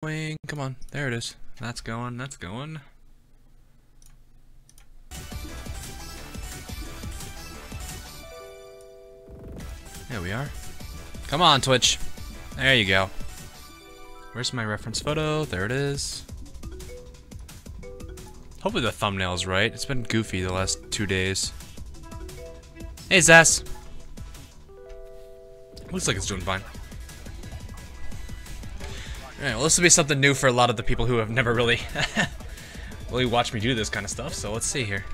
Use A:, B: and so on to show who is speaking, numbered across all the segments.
A: Wing, come on, there it is. That's going, that's going. There we are. Come on, Twitch. There you go. Where's my reference photo? There it is. Hopefully the thumbnail's right. It's been goofy the last 2 days. Hey, Zaz. Looks like it's doing fine. Alright, well, this will be something new for a lot of the people who have never really watched me do this kind of stuff, so let's see here.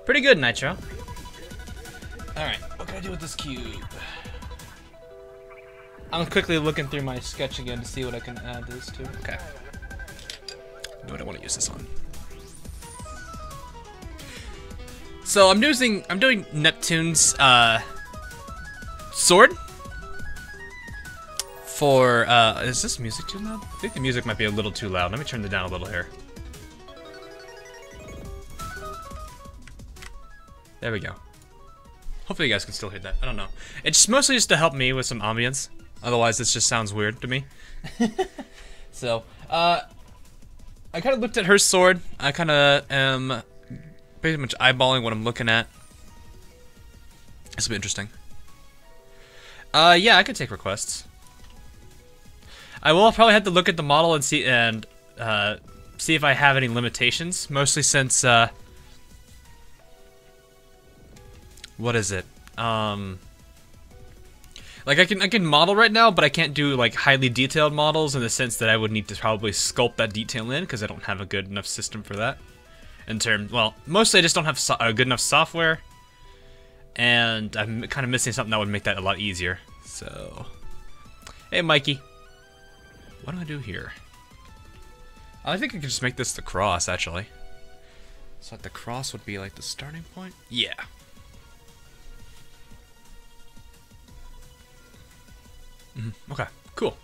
A: Pretty good, Nitro. Alright, what can I do with this cube? I'm quickly looking through my sketch again to see what I can add this to. Okay. No, I don't want to use this on. So I'm doing Neptune's sword. For, is this music too loud? I think the music might be a little too loud. Let me turn it down a little here. There we go. Hopefully you guys can still hear that. I don't know. It's mostly just to help me with some ambience. Otherwise, this just sounds weird to me. So, I kind of looked at her sword. I kind of am pretty much eyeballing what I'm looking at. This will be interesting. Yeah, I could take requests. I will probably have to look at the model and see if I have any limitations. Mostly since what is it? Like I can model right now, but I can't do like highly detailed models in the sense that I would need to probably sculpt that detail in because I don't have a good enough system for that. Well, mostly I just don't have good enough software, and I'm kind of missing something that would make that a lot easier. So, hey, Mikey. What do I do here? I think I could just make this the cross, actually. So like the cross would be like the starting point? Yeah. Okay, cool.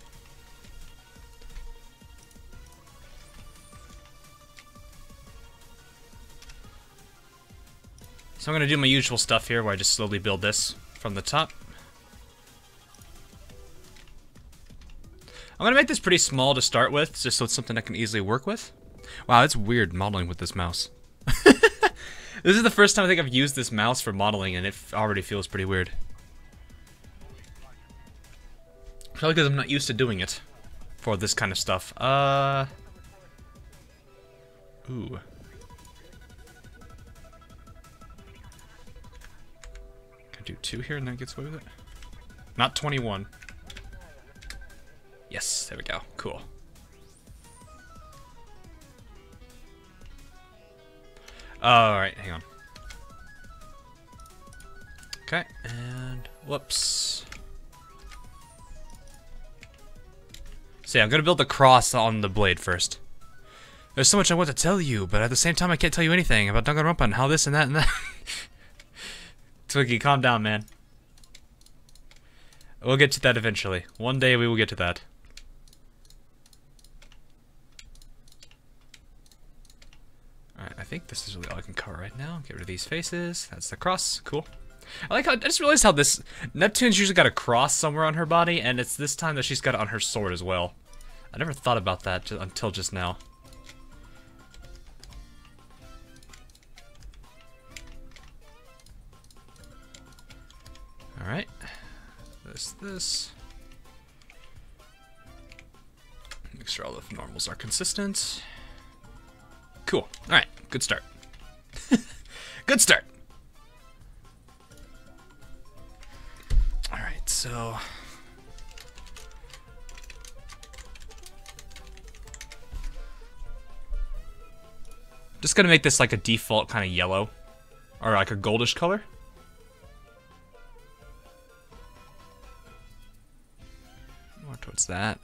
A: So I'm gonna do my usual stuff here where I just slowly build this from the top. I'm gonna make this pretty small to start with, just so it's something I can easily work with. Wow, it's weird modeling with this mouse. This is the first time I think I've used this mouse for modeling, and it already feels pretty weird. Probably because I'm not used to doing it for this kind of stuff. Ooh. Can I do 2 here and then it gets away with it? Not 21. Yes, there we go. Cool. Alright, hang on. Okay, and whoops. So yeah, I'm gonna build the cross on the blade first. There's so much I want to tell you, but at the same time I can't tell you anything about Danganronpa and how this and that and that. Twiggy, calm down, man. We'll get to that eventually. One day we will get to that. Alright, I think this is really all I can cover right now. Get rid of these faces. That's the cross. Cool. I just realized how this Neptune's usually got a cross somewhere on her body, and it's this time that she's got it on her sword as well. I never thought about that until just now. Alright. This. Make sure all the normals are consistent. Cool. Alright, good start. Good start. Alright, so just gonna make this like a default kind of yellow, or like a goldish color. More towards that.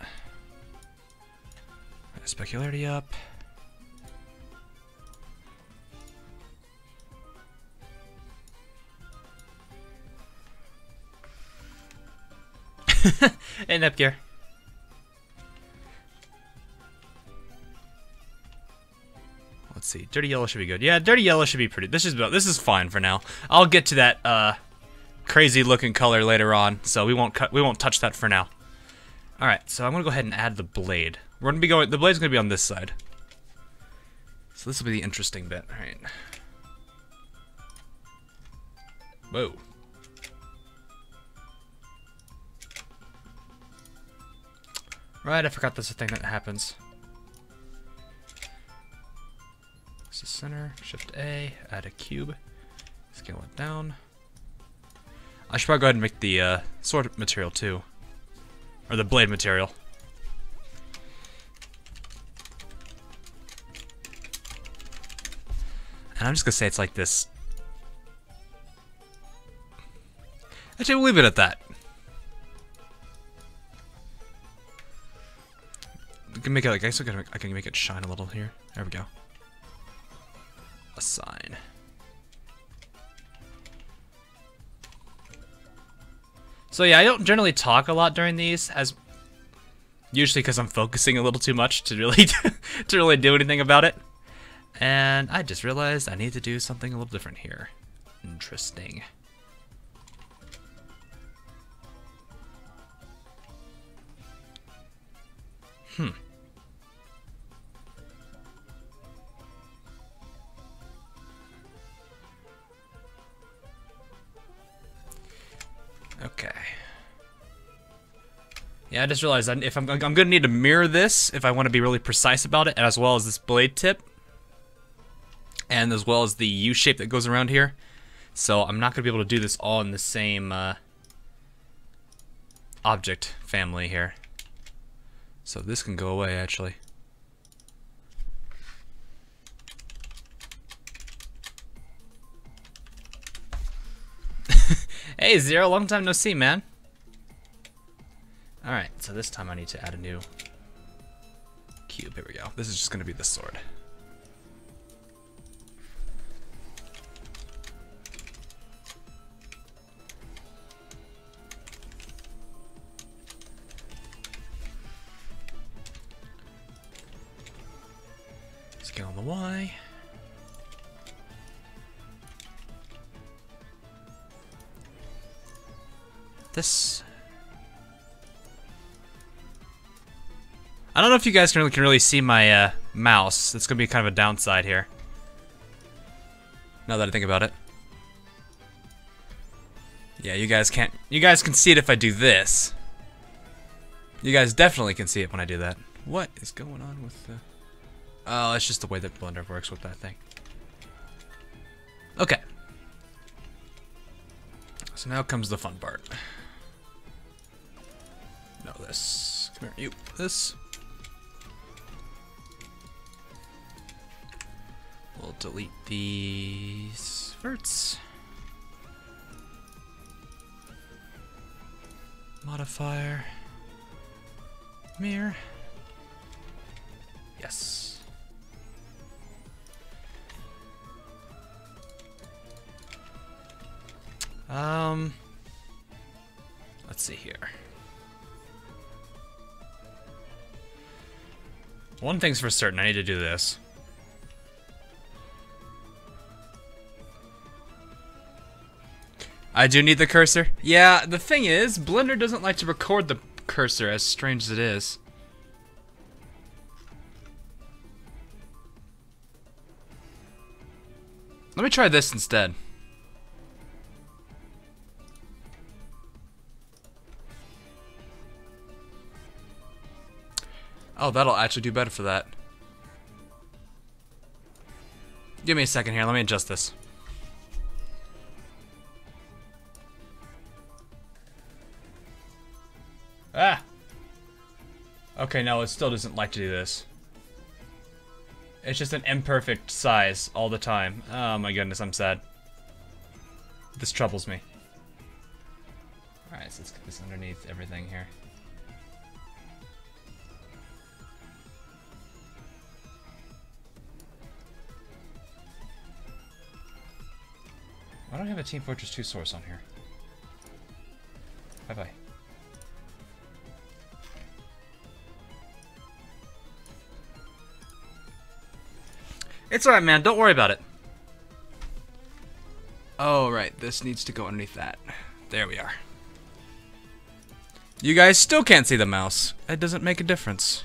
A: Specularity up. Hey, Nepgear. Let's see. Dirty yellow should be good. Yeah, dirty yellow should be pretty. This is fine for now. I'll get to that crazy looking color later on, so we won't touch that for now. All right, so I'm gonna go ahead and add the blade. We're gonna be going. The blade's gonna be on this side. So this will be the interesting bit. All right. Whoa. Right, I forgot that's a thing that happens. This is center. Shift A. Add a cube. Scale it down. I should probably go ahead and make the sword material too, or the blade material. And I'm just gonna say it's like this. Actually, we'll leave it at that. We can make it like I can make it shine a little here. There we go. A sign. So yeah, I don't generally talk a lot during these, as usually because I'm focusing a little too much to really to really do anything about it. And I just realized I need to do something a little different here. Interesting. Okay. Yeah, I just realized that if I'm gonna need to mirror this if I want to be really precise about it, as well as this blade tip, and as well as the U shape that goes around here. So I'm not gonna be able to do this all in the same object family here. So this can go away actually. Hey Zero, long time no see, man. Alright, so this time I need to add a new cube. Here we go. This is just gonna be the sword. Scale on the Y. This. I don't know if you guys can really see my mouse. It's gonna be kind of a downside here. Now that I think about it. Yeah, you guys can't. You guys can see it if I do this. You guys definitely can see it when I do that. What is going on with the? Oh, it's just the way that Blender works with that thing. Okay. So now comes the fun part. No, this. Come here, you. This. We'll delete these verts. Modifier. Mirror. Yes. Let's see here. One thing's for certain, I need to do this. I do need the cursor. Yeah, the thing is, Blender doesn't like to record the cursor, as strange as it is. Let me try this instead. Oh, that'll actually do better for that. Give me a second here, let me adjust this. Ah! Okay, no, it still doesn't like to do this. It's just an imperfect size all the time. Oh my goodness, I'm sad. This troubles me. Alright, so let's get this underneath everything here. Why don't I have a Team Fortress 2 source on here? Bye-bye. It's alright, man. Don't worry about it. Oh, right. This needs to go underneath that. There we are. You guys still can't see the mouse. It doesn't make a difference.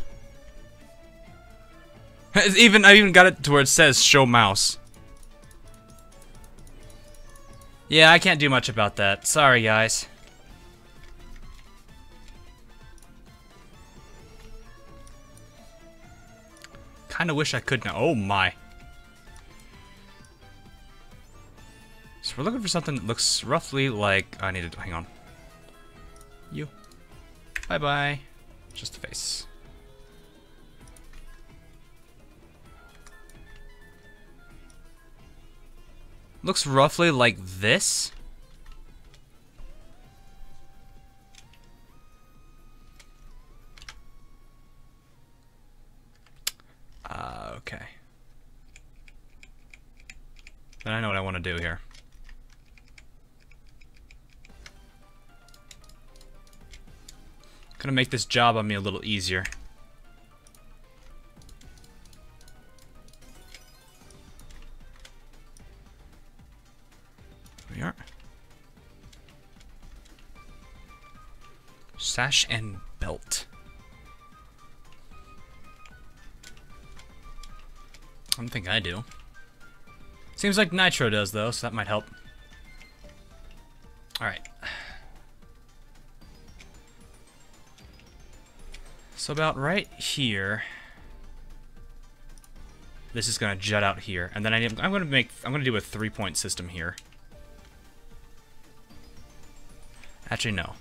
A: I even got it to where it says show mouse. Yeah, I can't do much about that. Sorry, guys. Kinda wish I could now. Oh my. So we're looking for something that looks roughly like... I need to... hang on. You. Bye-bye. Just a face. Looks roughly like this. Okay. Then I know what I want to do here. Gonna make this job on me a little easier. There we are. Sash and belt. I don't think I do. Seems like Nitro does, though, so that might help. Alright. So about right here, this is gonna jut out here, and then I'm gonna do a 3-point system here. Actually, no.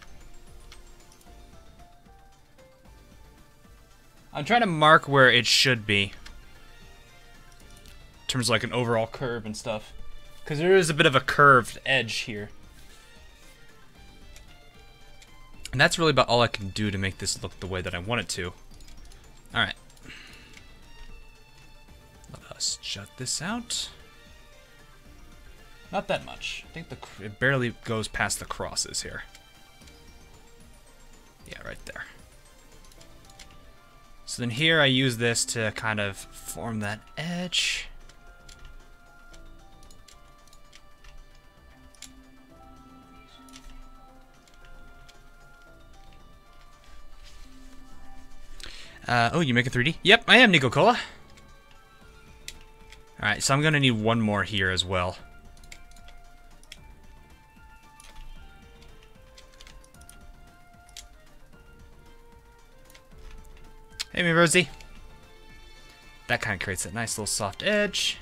A: I'm trying to mark where it should be. In terms of like an overall curve and stuff. Because there is a bit of a curved edge here. And that's really about all I can do to make this look the way that I want it to. Alright. Let us jut this out. Not that much. I think it barely goes past the crosses here. Yeah, right there. So then here I use this to kind of form that edge. Oh, you make a 3D? Yep, I am Nico Cola. Alright, so I'm gonna need one more here as well. Hey, me Rosie. That kind of creates a nice little soft edge.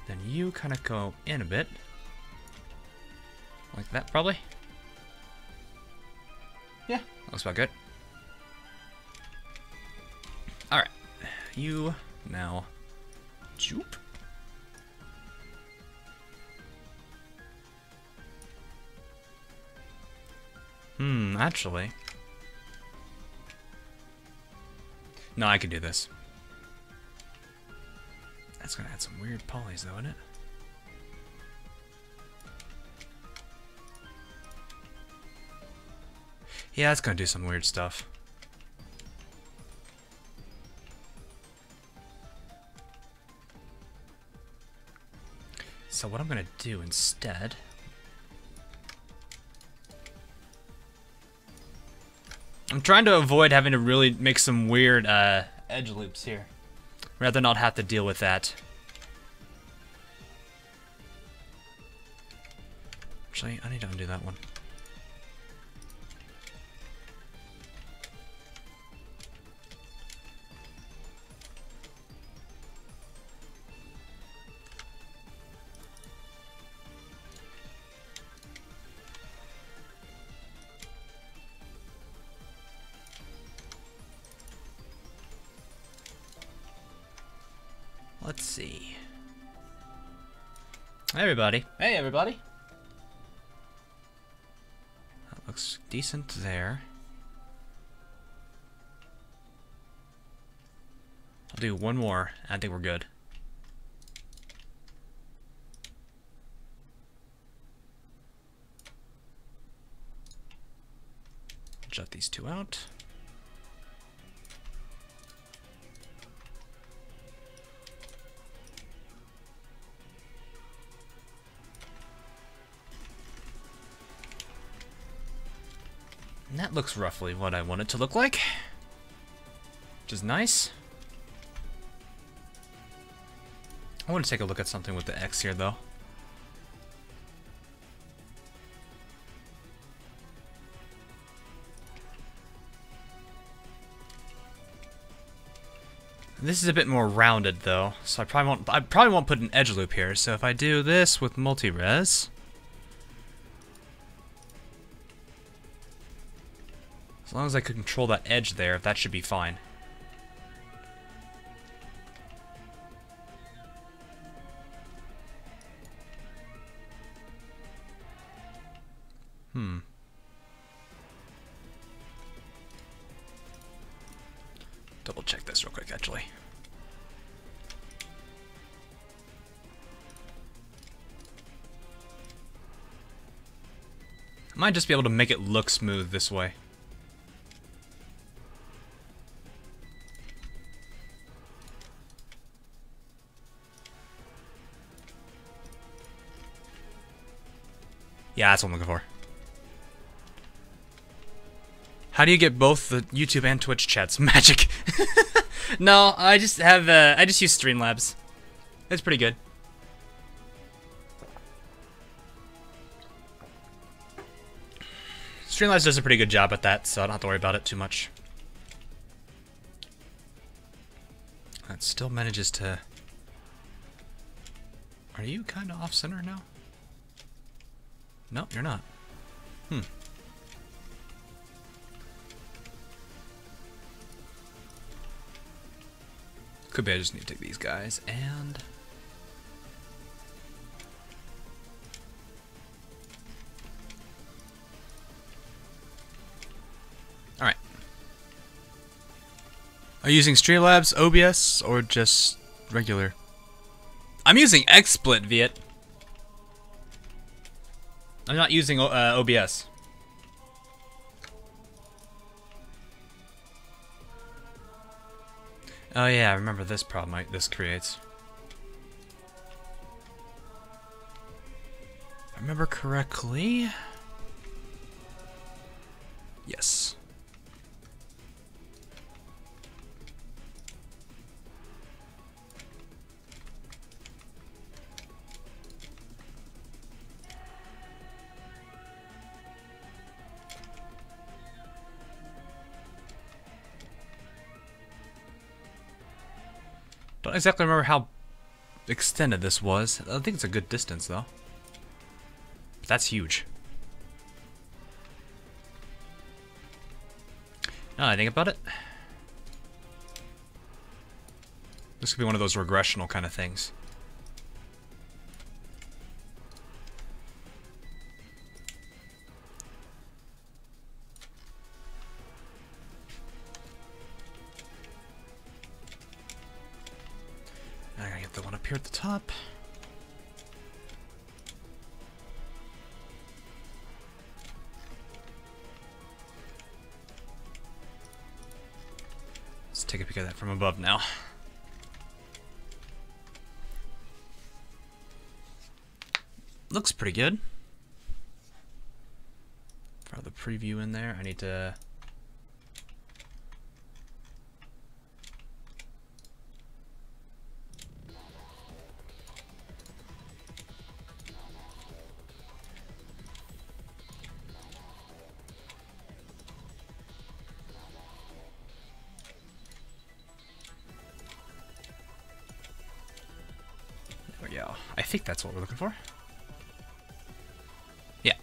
A: Then you kind of go in a bit. Like that, probably. Yeah, looks about good. Alright. You now joop. Actually. No, I can do this. That's gonna add some weird polys though, isn't it? Yeah, it's gonna do some weird stuff. So what I'm gonna do instead... I'm trying to avoid having to really make some weird edge loops here. Rather not have to deal with that. Actually, I need to undo that one. Let's see. Hey everybody. Hey everybody. That looks decent there. I'll do one more. I think we're good. Jut these two out. And that looks roughly what I want it to look like. is nice. I want to take a look at something with the X here, though. This is a bit more rounded, though, so I probably won't put an edge loop here. So if I do this with multi-res, as long as I can control that edge there, that should be fine. Double check this real quick, actually. I might just be able to make it look smooth this way. Yeah, that's what I'm looking for. How do you get both the YouTube and Twitch chats? Magic. No, I just have I just use Streamlabs. It's pretty good. Streamlabs does a pretty good job at that, so I don't have to worry about it too much. That still manages to... Are you kind of off-center now? Nope, you're not. Could be I just need to take these guys and... Alright. Are you using Streamlabs, OBS, or just regular? I'm using XSplit, Viet. I'm not using OBS. Oh yeah, I remember this problem this creates. If I remember correctly... Yes. Don't exactly remember how extended this was. I think it's a good distance, though. But that's huge. Now that I think about it, this could be one of those regressional kind of things. I gotta get the one up here at the top. Let's take a peek at that from above now. Looks pretty good. Throw the preview in there. I need to... There we go. I think that's what we're looking for. Yeah.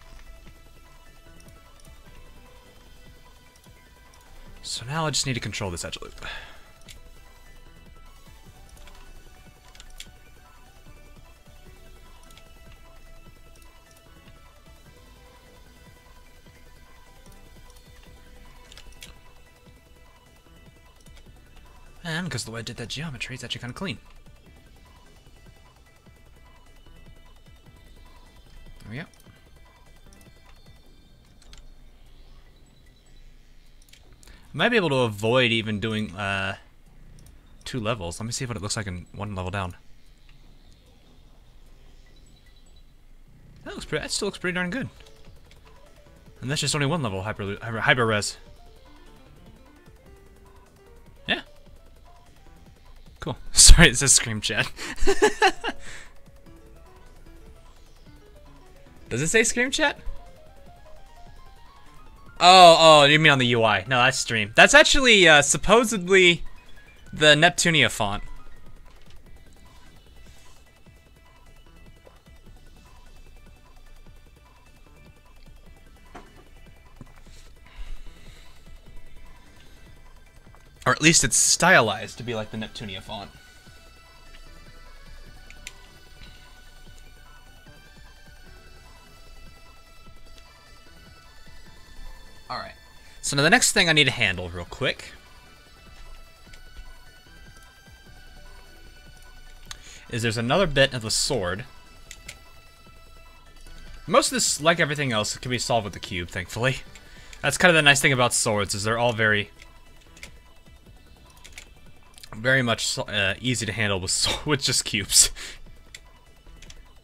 A: So now I just need to control this edge loop. And because the way I did that geometry, it's actually kind of clean. There we go. I might be able to avoid even doing 2 levels. Let me see what it looks like in 1 level down. That looks pretty. That still looks pretty darn good. And that's just only 1 level hyper res. Yeah, Cool. Sorry, it says Scream Chat. Does it say Scream Chat? Oh, you mean on the UI. No, that's Stream. That's actually, supposedly the Neptunia font. Or at least it's stylized to be like the Neptunia font. Alright. So now the next thing I need to handle real quick is there's another bit of the sword. Most of this, like everything else, can be solved with the cube, thankfully. That's kind of the nice thing about swords, is they're all very much easy to handle with just cubes.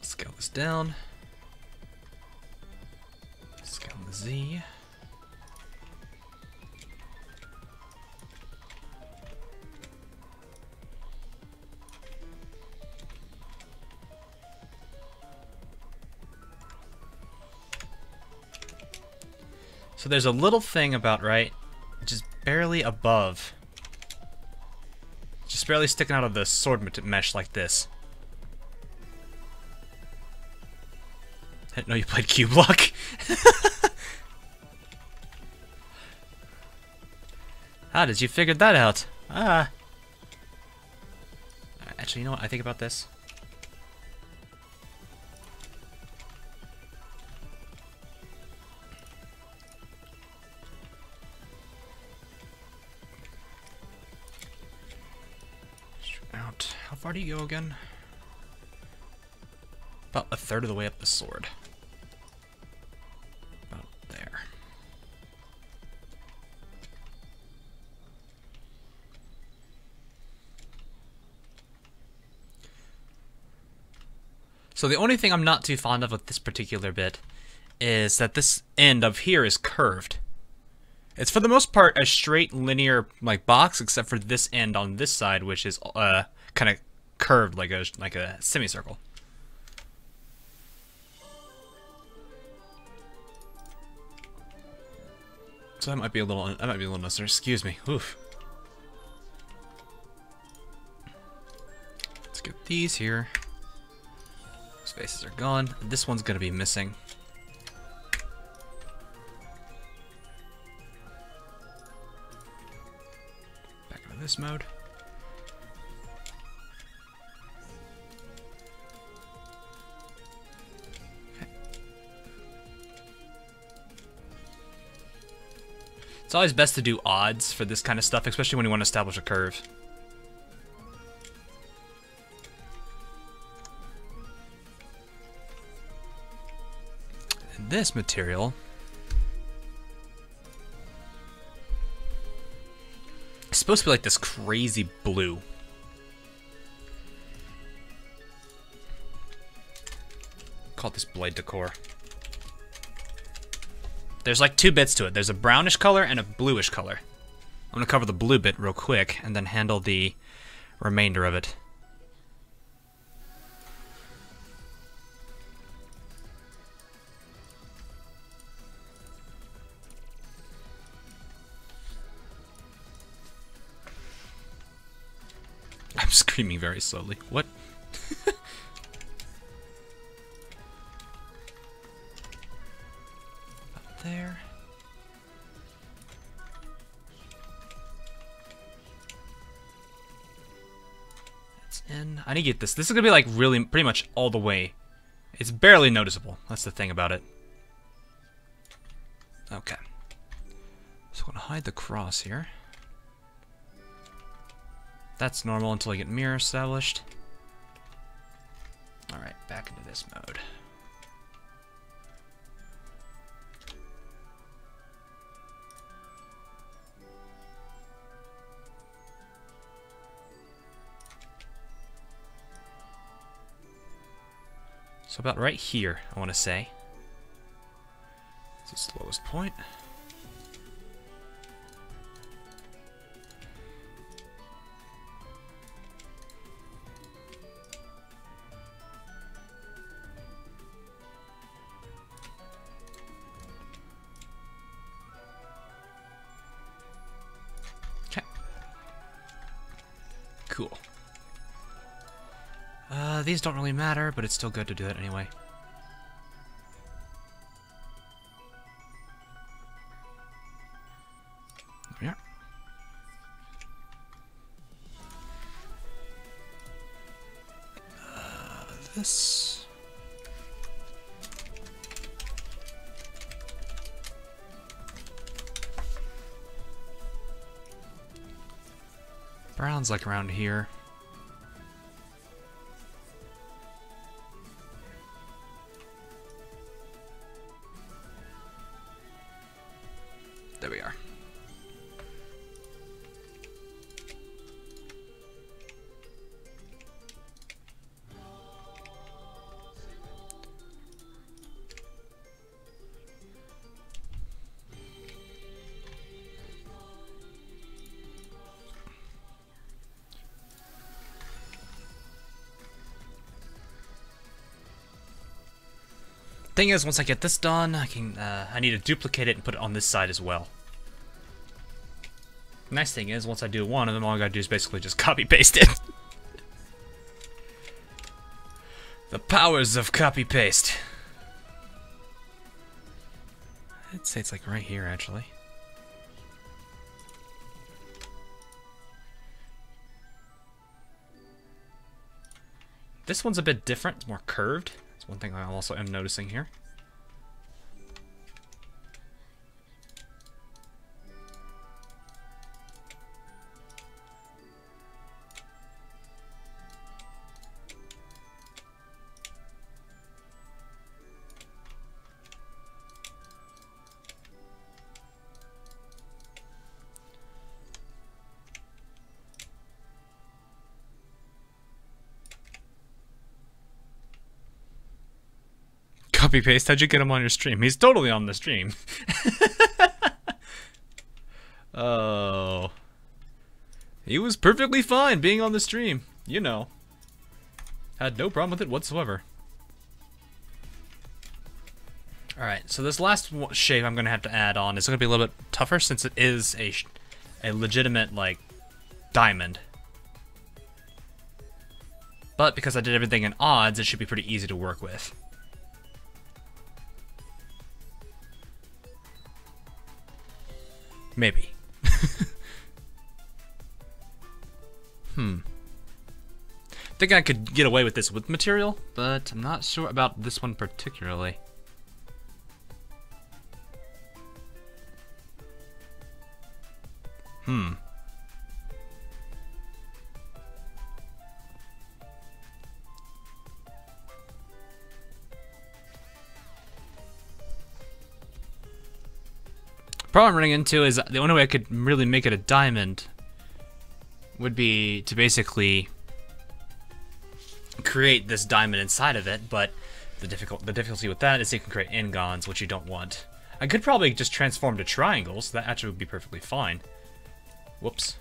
A: Scale this down. Scale the Z. So there's a little thing about, right, just barely above. Just barely sticking out of the sword mesh like this. I didn't know you played Cube Block. How did you figure that out? Ah. Actually, you know what? I think about this. Out. How far do you go again? About a third of the way up the sword. About there. So the only thing I'm not too fond of with this particular bit is that this end of here is curved. It's for the most part a straight linear like box, except for this end on this side, which is kind of curved like a semicircle. So that might be a little necessary. Excuse me. Oof. Let's get these here. Those faces are gone. This one's gonna be missing. This mode. Okay. It's always best to do odds for this kind of stuff, especially when you want to establish a curve. And this material it's supposed to be like this crazy blue. Call this blade decor. There's like two bits to it. There's a brownish color and a bluish color. I'm gonna cover the blue bit real quick and then handle the remainder of it. I'm screaming very slowly. What? Up there. That's in. I need to get this. This is gonna be like really pretty much all the way. It's barely noticeable. That's the thing about it. Okay. So I'm gonna hide the cross here. That's normal until I get mirror established. Alright, back into this mode. So about right here, I want to say. It's the lowest point. Cool. These don't really matter, but it's still good to do it anyway. There we are. This. Brown's like around here. There we are. Thing is, once I get this done, I need to duplicate it and put it on this side as well. Nice thing is, once I do one of them, all I gotta do is basically just copy paste it. The powers of copy paste. I'd say it's like right here, actually. This one's a bit different, it's more curved. That's one thing I also am noticing here. Copy paste, how'd you get him on your stream? He's totally on the stream. Oh. He was perfectly fine being on the stream, you know. Had no problem with it whatsoever. Alright, so this last shape I'm going to have to add on is going to be a little bit tougher since it is a legitimate, like, diamond. But because I did everything in odds, it should be pretty easy to work with. Maybe. Think I could get away with this with material, but I'm not sure about this one particularly. Problem I'm running into is the only way I could really make it a diamond would be to basically create this diamond inside of it, but the difficulty with that is you can create ingons, which you don't want. I could probably just transform to triangles. That actually would be perfectly fine. Whoops.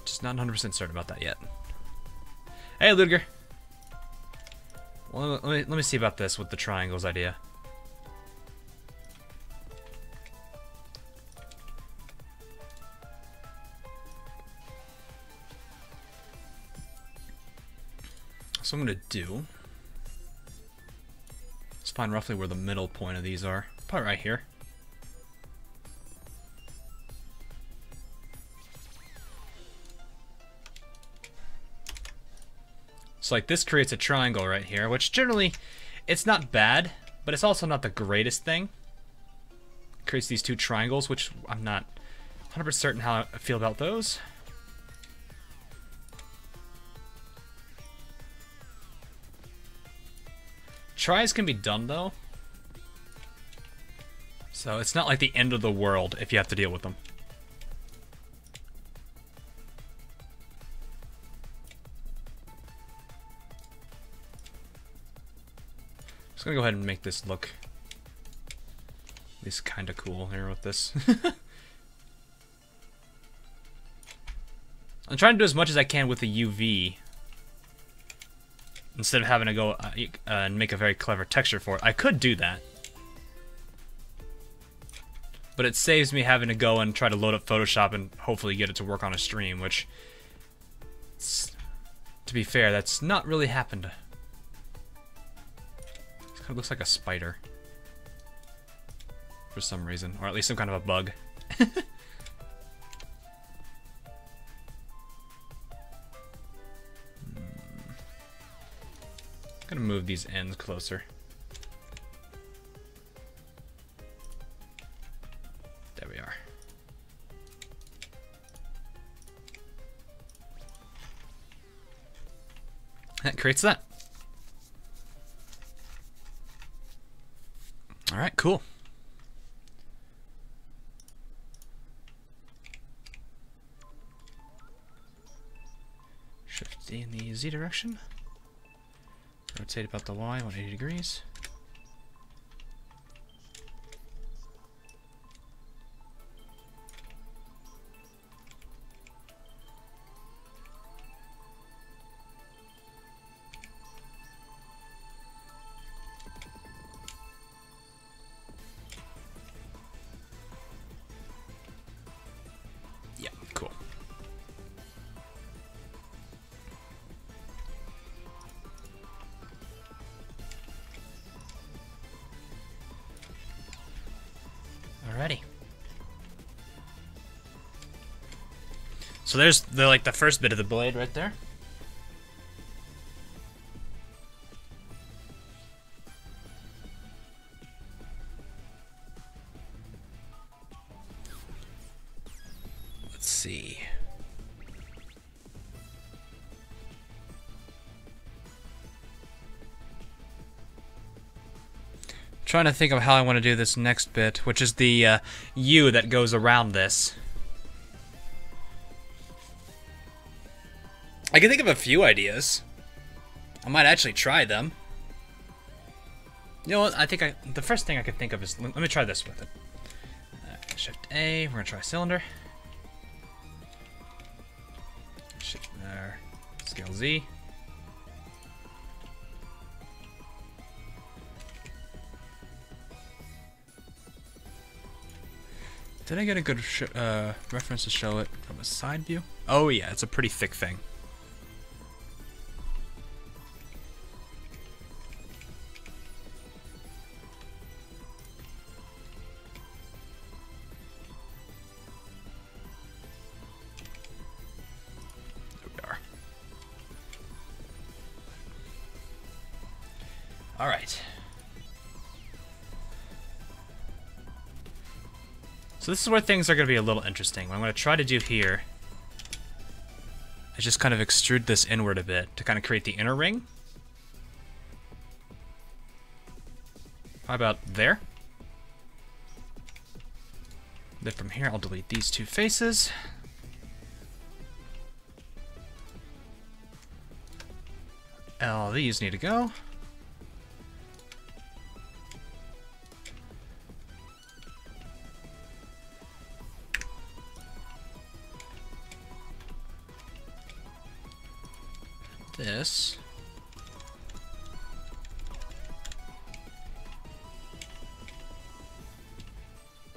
A: Just not 100% certain about that yet. Hey, Ludger. Well, let me see about this with the triangles idea. So I'm going to do, let's find roughly where the middle point of these are. Probably right here. So like this creates a triangle right here, which generally, it's not bad, but it's also not the greatest thing. It creates these two triangles, which I'm not 100% certain how I feel about those. Tries can be done, though. So it's not like the end of the world if you have to deal with them. Just gonna go ahead and make this look at least kind of cool here with this. I'm trying to do as much as I can with the UV. Instead of having to go and make a very clever texture for it. I could do that. but it saves me having to go and try to load up Photoshop and hopefully get it to work on a stream, which, to be fair, that's not really happened. It kind of looks like a spider. For some reason, or at least some kind of a bug. Gonna move these ends closer. There we are. That creates that. All right, cool. Shift D in the Z direction. Rotate about the Y 180 degrees. Yeah, cool. Alrighty. So there's the first bit of the blade right there. Let's see. Trying to think of how I want to do this next bit, which is the U that goes around this. I can think of a few ideas. I might actually try them. You know what? I think the first thing I could think of is, let me try this with it. Shift A, we're gonna try cylinder. Shift there, scale Z. Did I get a good reference to show it from a side view? Oh yeah, it's a pretty thick thing. There we are. All right. So this is where things are going to be a little interesting. What I'm going to try to do here is just kind of extrude this inward a bit to kind of create the inner ring. How about there? Then from here, I'll delete these two faces. All these need to go. This.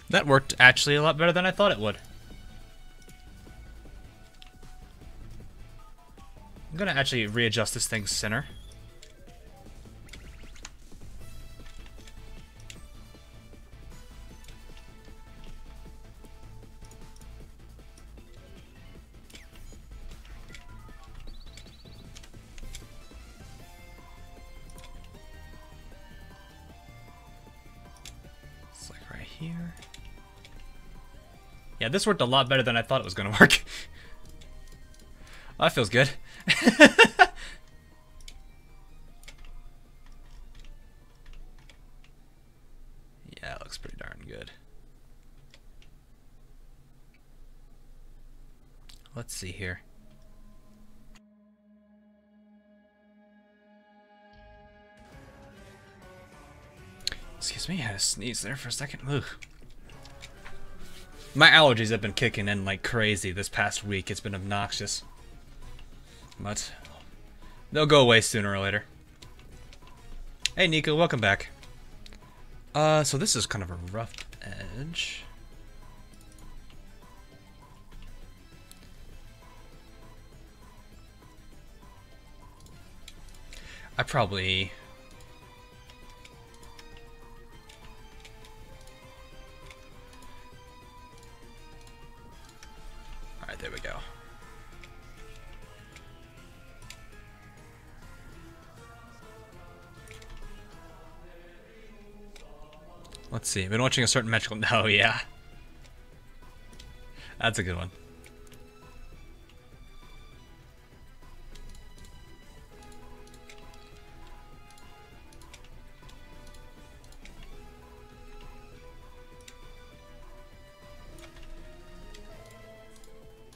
A: That worked actually a lot better than I thought it would. I'm gonna actually readjust this thing's center. Here. Yeah, this worked a lot better than I thought it was going to work. Well, that feels good. Yeah, it looks pretty darn good. Let's see here. Excuse me, I had to sneeze there for a second. Ugh. My allergies have been kicking in like crazy this past week. It's been obnoxious. But they'll go away sooner or later. Hey Nico, welcome back. So this is kind of a rough edge. I probably... Alright, there we go. Let's see. I've been watching a certain magical... Oh, yeah. That's a good one.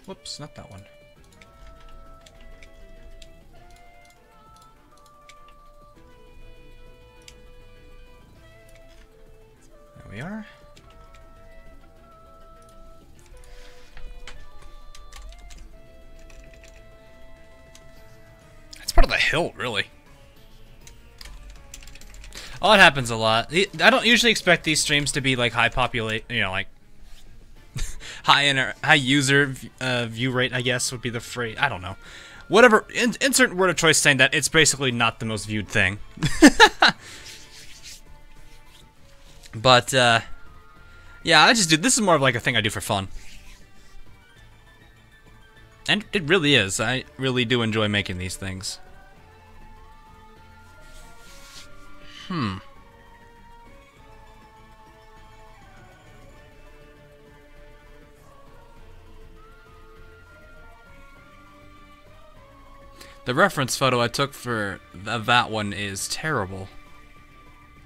A: Whoops, not that one. There we are. That's part of the hill, really. Oh, it happens a lot. I don't usually expect these streams to be like high populate, you know, like high user view rate, I guess would be the phrase. I don't know. Whatever. Insert word of choice saying that it's basically not the most viewed thing. But yeah, I just do. This is more of like a thing I do for fun, and it really is. I really do enjoy making these things. The reference photo I took for that one is terrible.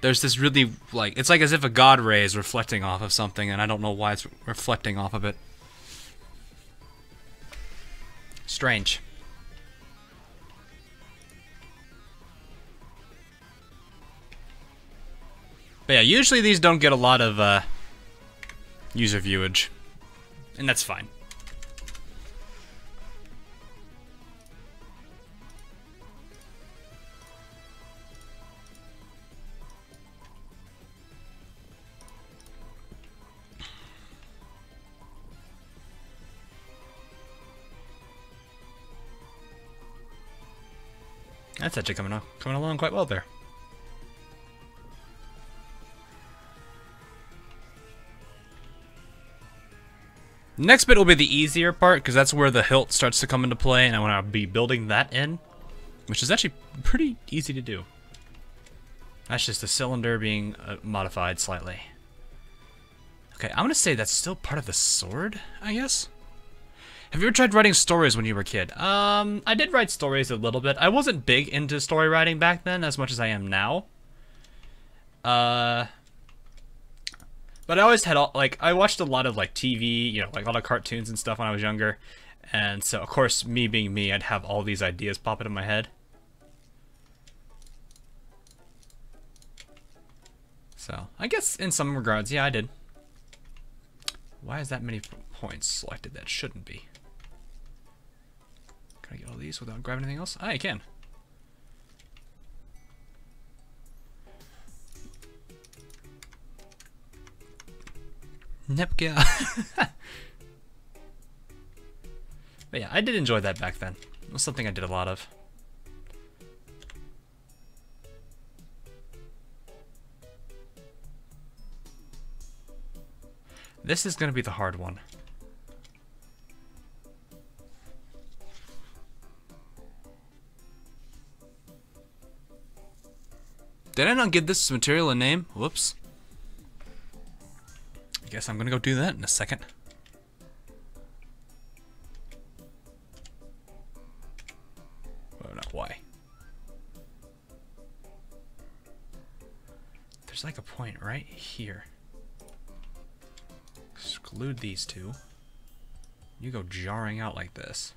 A: There's this really, like, it's like as if a god ray is reflecting off of something, and I don't know why it's reflecting off of it. Strange. But yeah, usually these don't get a lot of user viewage, and that's fine. That's actually coming along quite well there. Next bit will be the easier part, because that's where the hilt starts to come into play, and I want to be building that in, which is actually pretty easy to do. That's just the cylinder being modified slightly. Okay, I'm going to say that's still part of the sword, I guess? Have you ever tried writing stories when you were a kid? I did write stories a little bit. I wasn't big into story writing back then as much as I am now. But I always had, like, I watched a lot of, like, TV, you know, like, all the cartoons and stuff when I was younger. And so, of course, me being me, I'd have all these ideas pop into my head. So, I guess in some regards, yeah, I did. Why is that many points selected? That shouldn't be. Can I get all these without grabbing anything else? Ah, I can. Neptune. But yeah, I did enjoy that back then. It was something I did a lot of. This is going to be the hard one. Did I not give this material a name? Whoops. I guess I'm gonna go do that in a second. Oh, not why. There's like a point right here. Exclude these two. You go jarring out like this.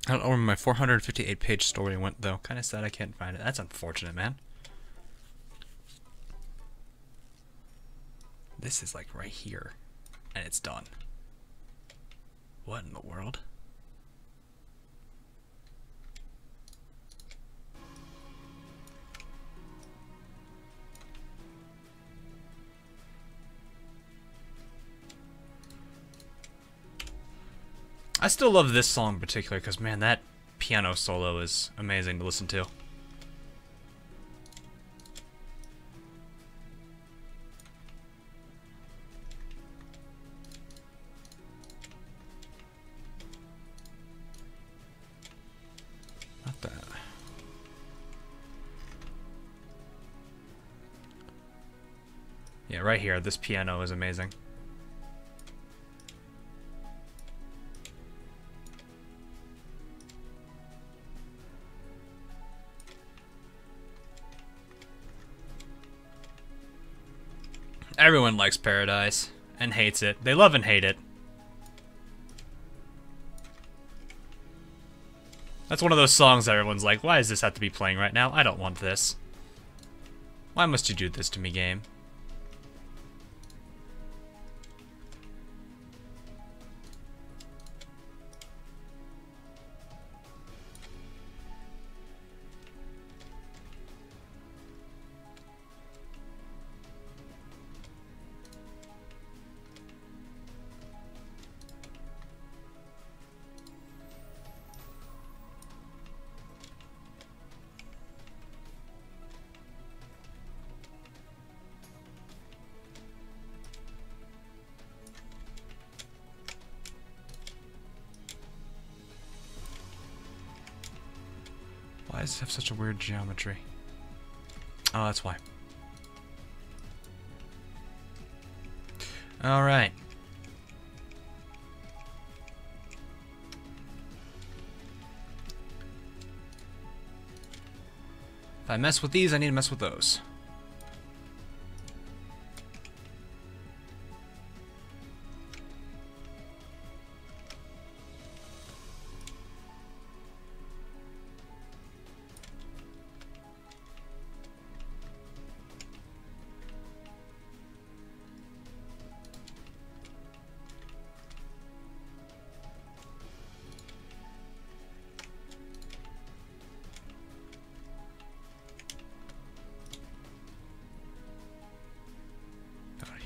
A: I don't know where my 458-page story went, though. Kind of sad I can't find it. That's unfortunate, man. This is like right here. and it's done. What in the world? I still love this song in particular because, man, that piano solo is amazing to listen to. Not that. Yeah, right here, this piano is amazing. Everyone likes Paradise and hates it. They love and hate it. That's one of those songs that everyone's like, why does this have to be playing right now? I don't want this. Why must you do this to me, game? Why does it have such a weird geometry? Oh, that's why. Alright. If I mess with these, I need to mess with those.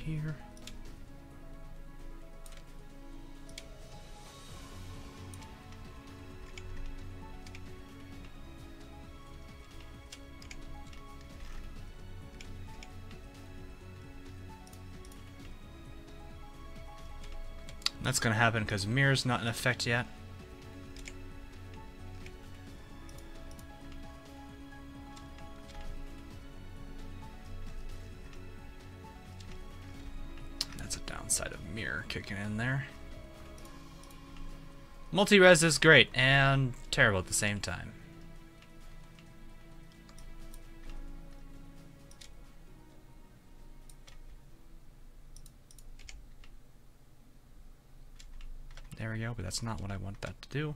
A: Here. That's gonna happen because mirror's not in effect yet. Side of mirror kicking in there. Multi-res is great and terrible at the same time. There we go, but that's not what I want that to do.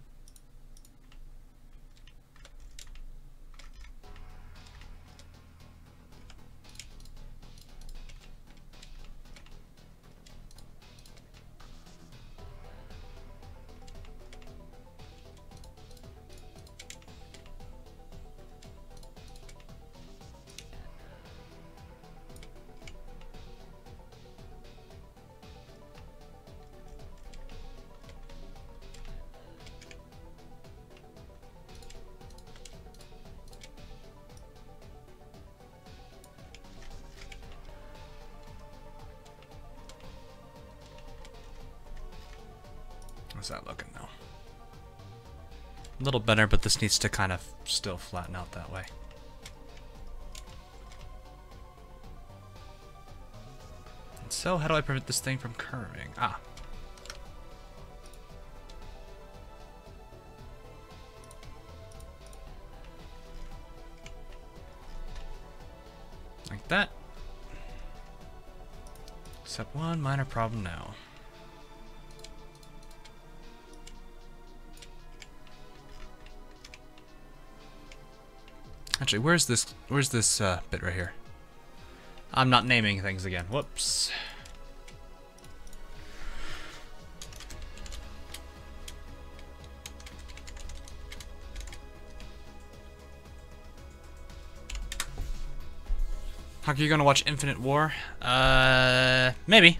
A: How's that looking now? A little better, but this needs to kind of still flatten out that way. And so, how do I prevent this thing from curving? Ah. Like that. Except one minor problem now. Actually, where's this bit right here? I'm not naming things again. Whoops. Are you gonna watch Infinite War? Maybe.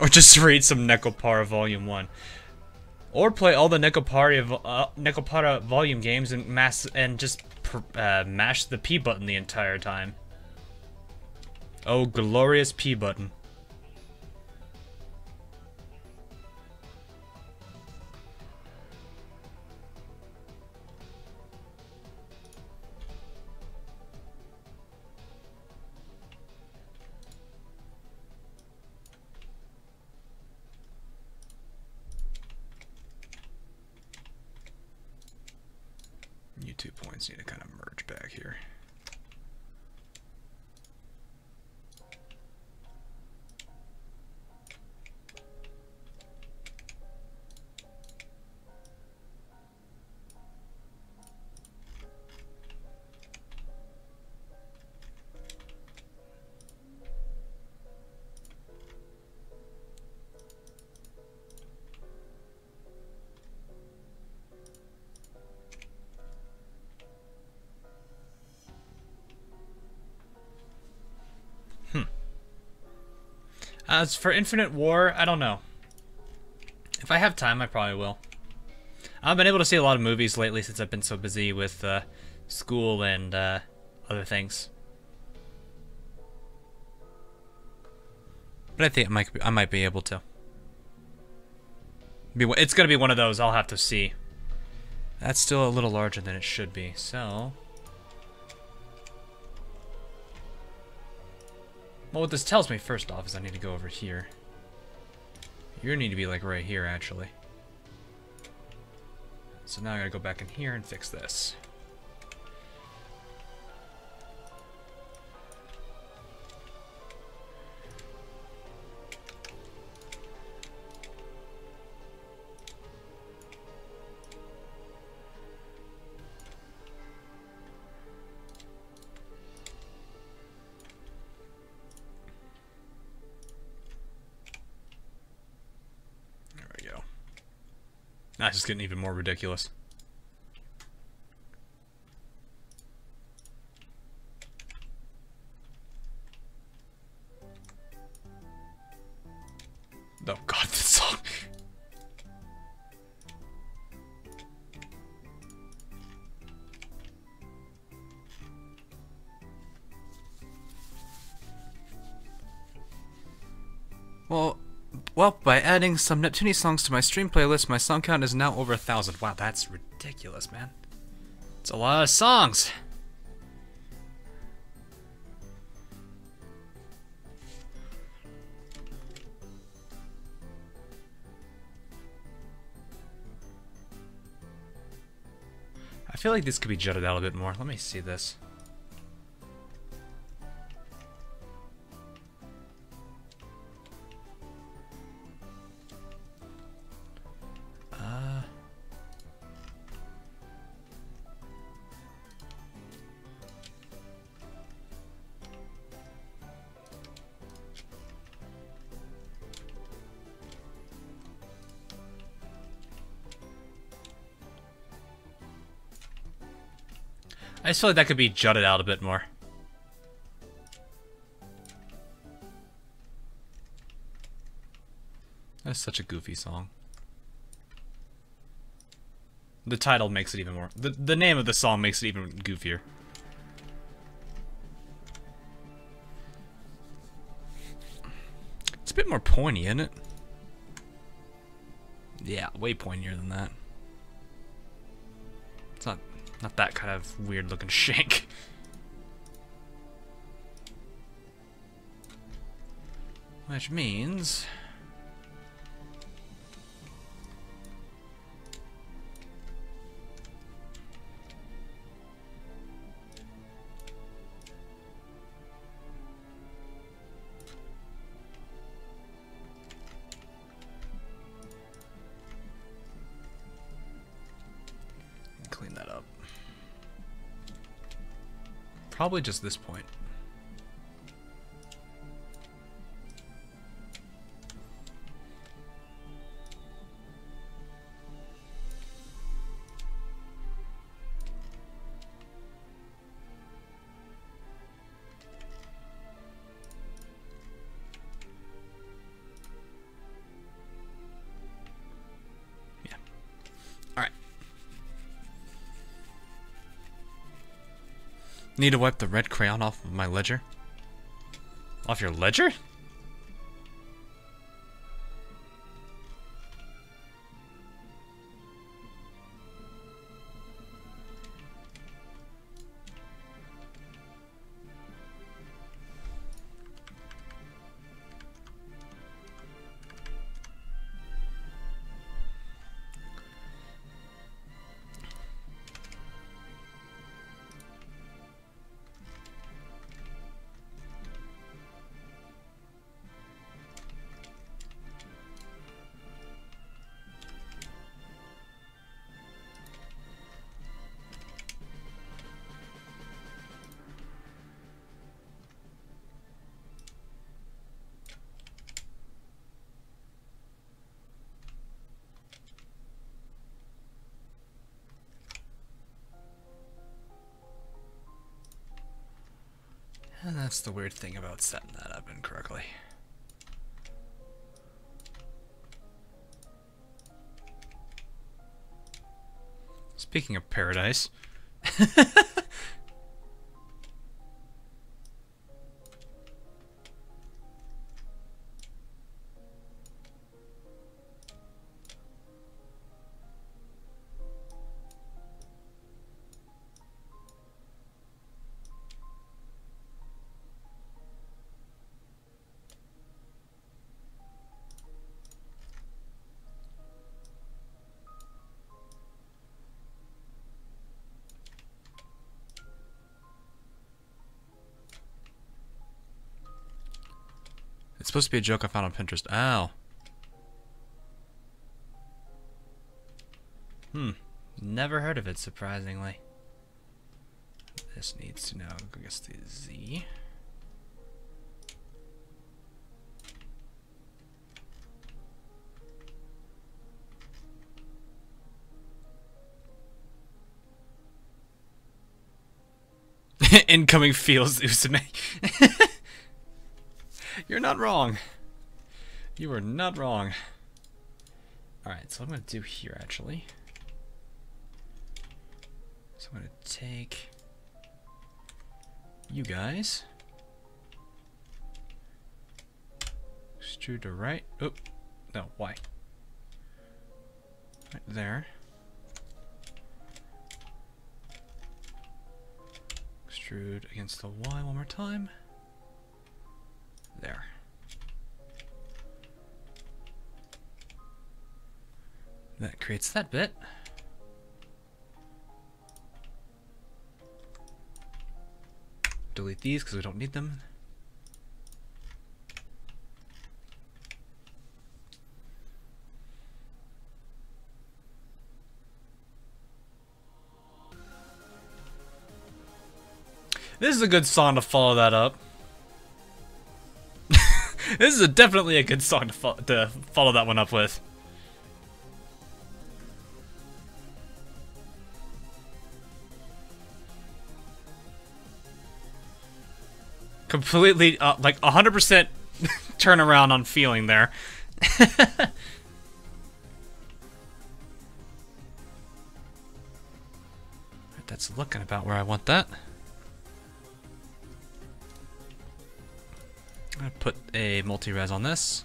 A: Or just read some Necopara Volume 1. Or play all the Necopara Volume games and just mash the P button the entire time. Oh, glorious P button. You 2 points need to kind of merge back here. As for Infinite War, I don't know. If I have time, I probably will. I've been able to see a lot of movies lately since I've been so busy with school and other things. But I think I might be able to. It's gonna be one of those I'll have to see. That's still a little larger than it should be, so... Well, what this tells me, first off, is I need to go over here. You need to be, like, right here, actually. So now I gotta go back in here and fix this. That's just getting even more ridiculous. Oh god, this song. Well, by adding some Neptune songs to my stream playlist, my song count is now over 1,000. Wow, that's ridiculous, man. It's a lot of songs. I feel like this could be jutted out a bit more. Let me see this. I just feel like that could be jutted out a bit more. That's such a goofy song. The title makes it even more... The name of the song makes it even goofier. It's a bit more pointy, isn't it? Yeah, way pointier than that. It's not that kind of weird looking shank. Which means... clean that up. Probably just this point. Need to wipe the red crayon off of my ledger? Off your ledger? And that's the weird thing about setting that up incorrectly. Speaking of paradise. It's supposed to be a joke I found on Pinterest. Ow. Never heard of it, surprisingly. This needs to now, I guess, the Z. Incoming feels Usume. You're not wrong. You are not wrong. Alright, so what I'm going to do here, actually. So I'm going to take you guys. Extrude to right. Oh, no, why? Right there. Extrude against the Y one more time. There. That creates that bit. Delete these because we don't need them. This is a good song to follow that up. This is definitely a good song to follow that one up with. Completely, like 100% turnaround on feeling there. That's looking about where I want that. I'm gonna put a multi-res on this.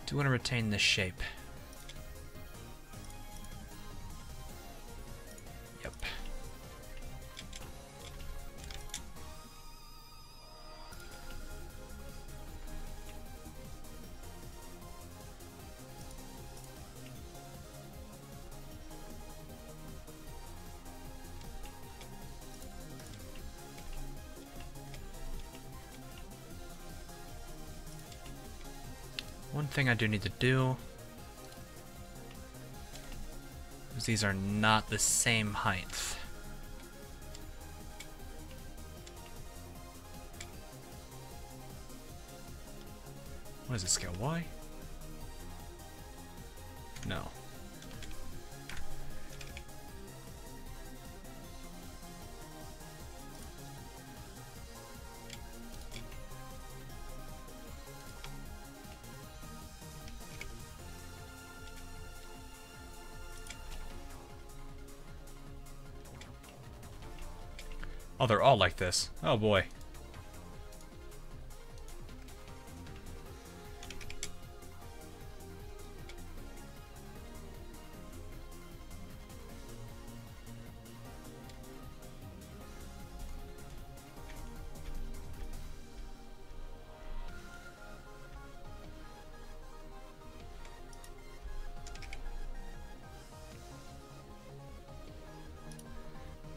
A: Do want to retain this shape. Yep. One thing I do need to do is these are not the same height. What is it, scale Y? No. Oh, they're all like this. Oh boy.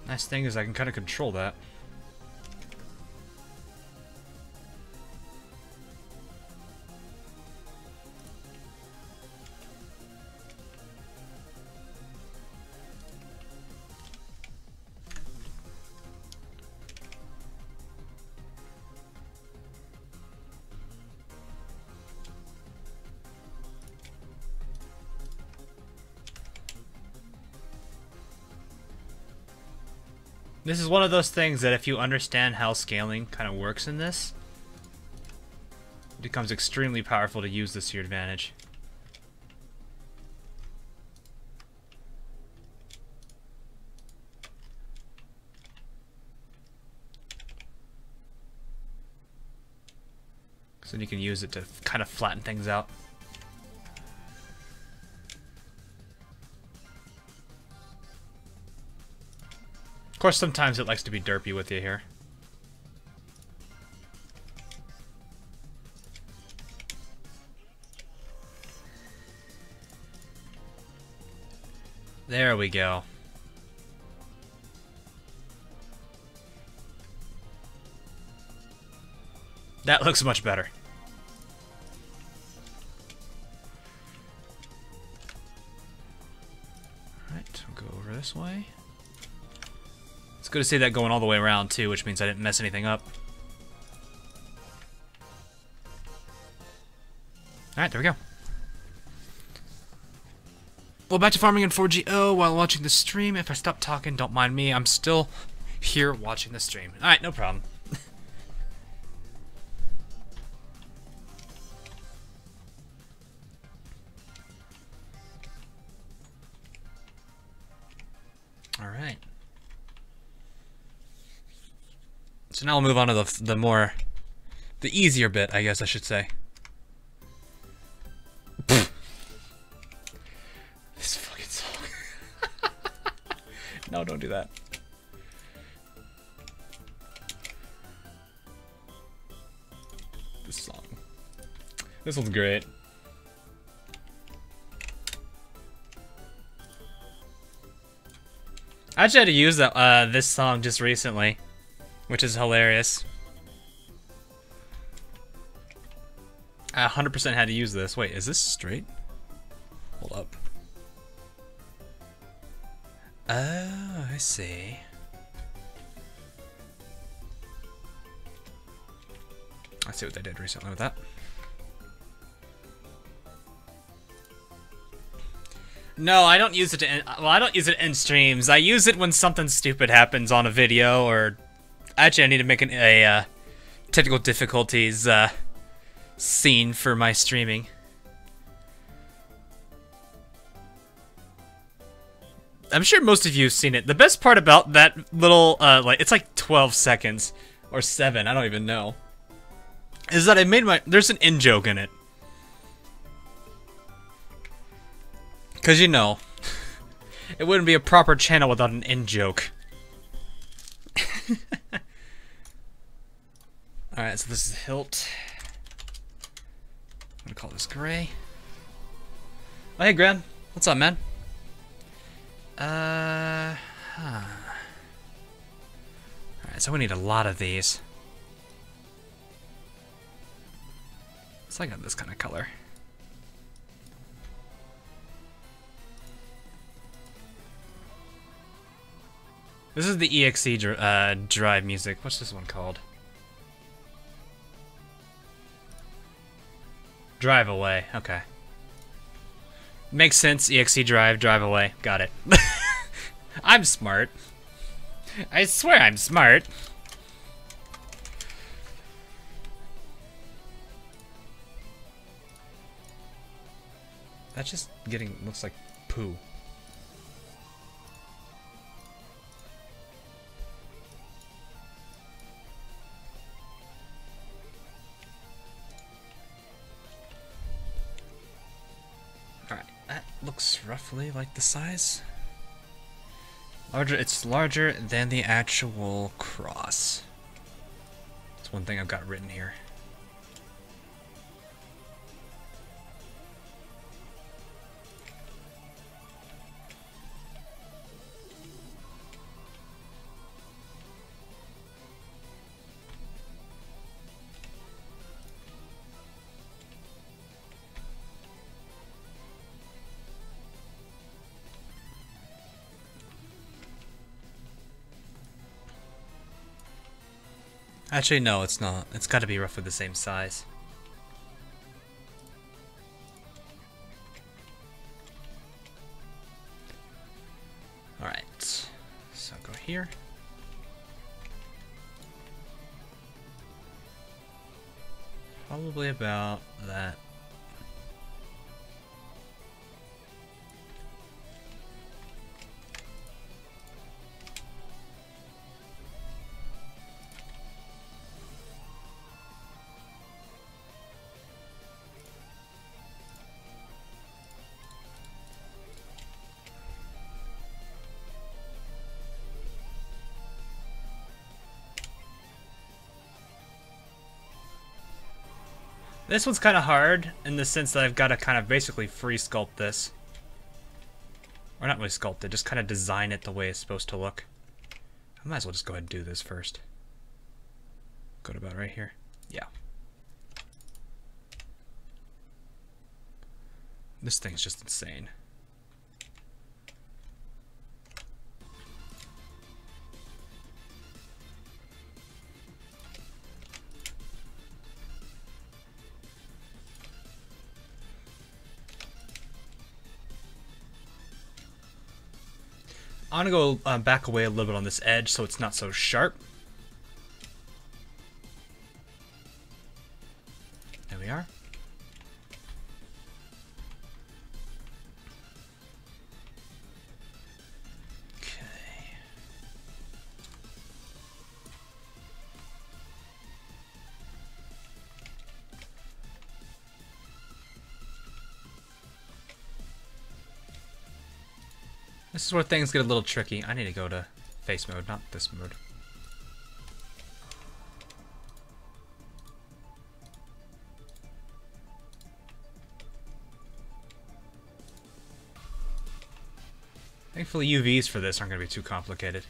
A: Nice thing is I can kind of control that. This is one of those things that if you understand how scaling kind of works in this, it becomes extremely powerful to use this to your advantage. So then you can use it to kind of flatten things out. Of course, sometimes it likes to be derpy with you here. There we go. That looks much better. Alright, we'll go over this way. It's good to see that going all the way around too, which means I didn't mess anything up. Alright, there we go. Well, back to farming in 4GO while watching the stream. If I stop talking, don't mind me. I'm still here watching the stream. Alright, no problem. Alright. So now we'll move on to the easier bit, I guess I should say. This fucking song. No, don't do that. This song. This one's great. I actually had to use that this song just recently, which is hilarious. I 100% had to use this. Wait, is this straight? Hold up. Oh, I see. I see what they did recently with that. No, I don't use it to end, well, I don't use it in streams. I use it when something stupid happens on a video, or actually I need to make a technical difficulties scene for my streaming. I'm sure most of you have seen it. The best part about that little, it's like 12 seconds, or 7, I don't even know, is that I made there's an in-joke in it. Because, you know, it wouldn't be a proper channel without an in-joke. Alright, so this is Hilt. I'm gonna call this Gray. Oh, hey, Gran. What's up, man? Alright, so we need a lot of these. So I got this kind of color. This is the EXE drive music. What's this one called? Drive Away. Okay. Makes sense. EXE drive, drive away. Got it. I'm smart. I swear I'm smart. That's just looks like poo. looks roughly like the size. Larger, it's larger than the actual cross. That's one thing I've got written here. Actually, no, it's not. It's got to be roughly the same size. Alright, so go here. Probably about that. This one's kind of hard in the sense that I've got to kind of basically free sculpt this. Or not really sculpt it, just kind of design it the way it's supposed to look. I might as well just go ahead and do this first. Go to about right here. Yeah. This thing's just insane. I'm gonna go back away a little bit on this edge so it's not so sharp. There we are. Okay. This is where things get a little tricky. I need to go to face mode, not this mode. Thankfully UVs for this aren't going to be too complicated.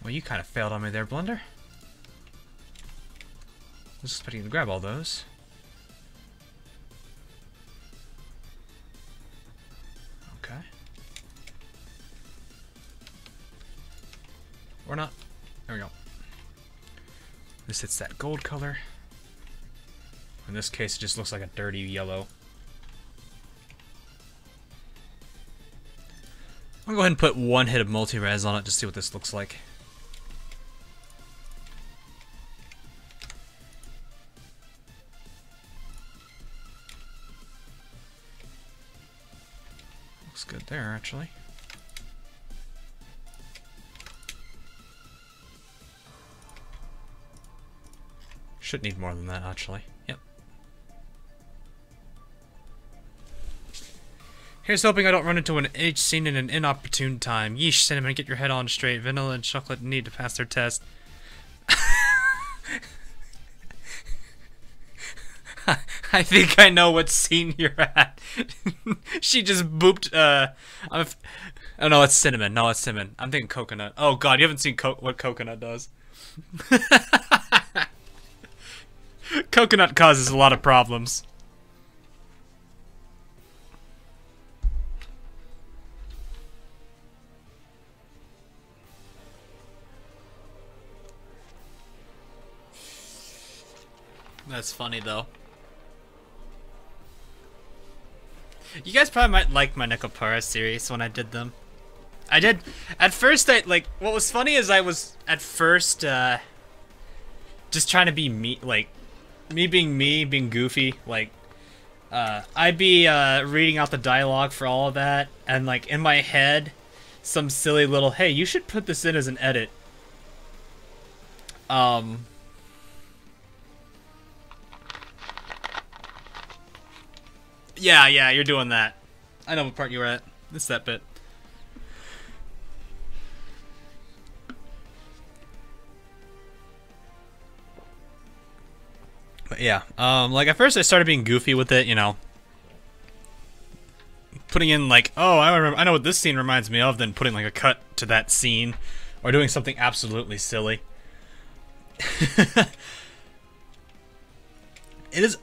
A: Well, you kind of failed on me there, Blunder. I was expecting you to grab all those. Okay. Or not. There we go. This hits that gold color. In this case, it just looks like a dirty yellow. I'll go ahead and put one hit of multi-res on it to see what this looks like. Looks good there, actually. Should need more than that, actually. Yep. Here's hoping I don't run into an H scene in an inopportune time. Yeesh, Cinnamon, get your head on straight. Vanilla and Chocolate need to pass their test. I think I know what scene you're at. She just booped, oh no, it's Cinnamon. No, it's Cinnamon. I'm thinking Coconut. Oh god, you haven't seen what Coconut does. Coconut causes a lot of problems. That's funny though. You guys probably might like my Necopara series when I did them. I did, at first what was funny is I was, at first, just trying to be me, like, me being goofy, like, I'd be reading out the dialogue for all of that, and like in my head, some silly little, hey, you should put this in as an edit. Yeah, you're doing that. I know what part you were at. It's that bit. But yeah, like at first I started being goofy with it, you know, putting in like, oh, I know what this scene reminds me of, then putting like a cut to that scene, or doing something absolutely silly. It is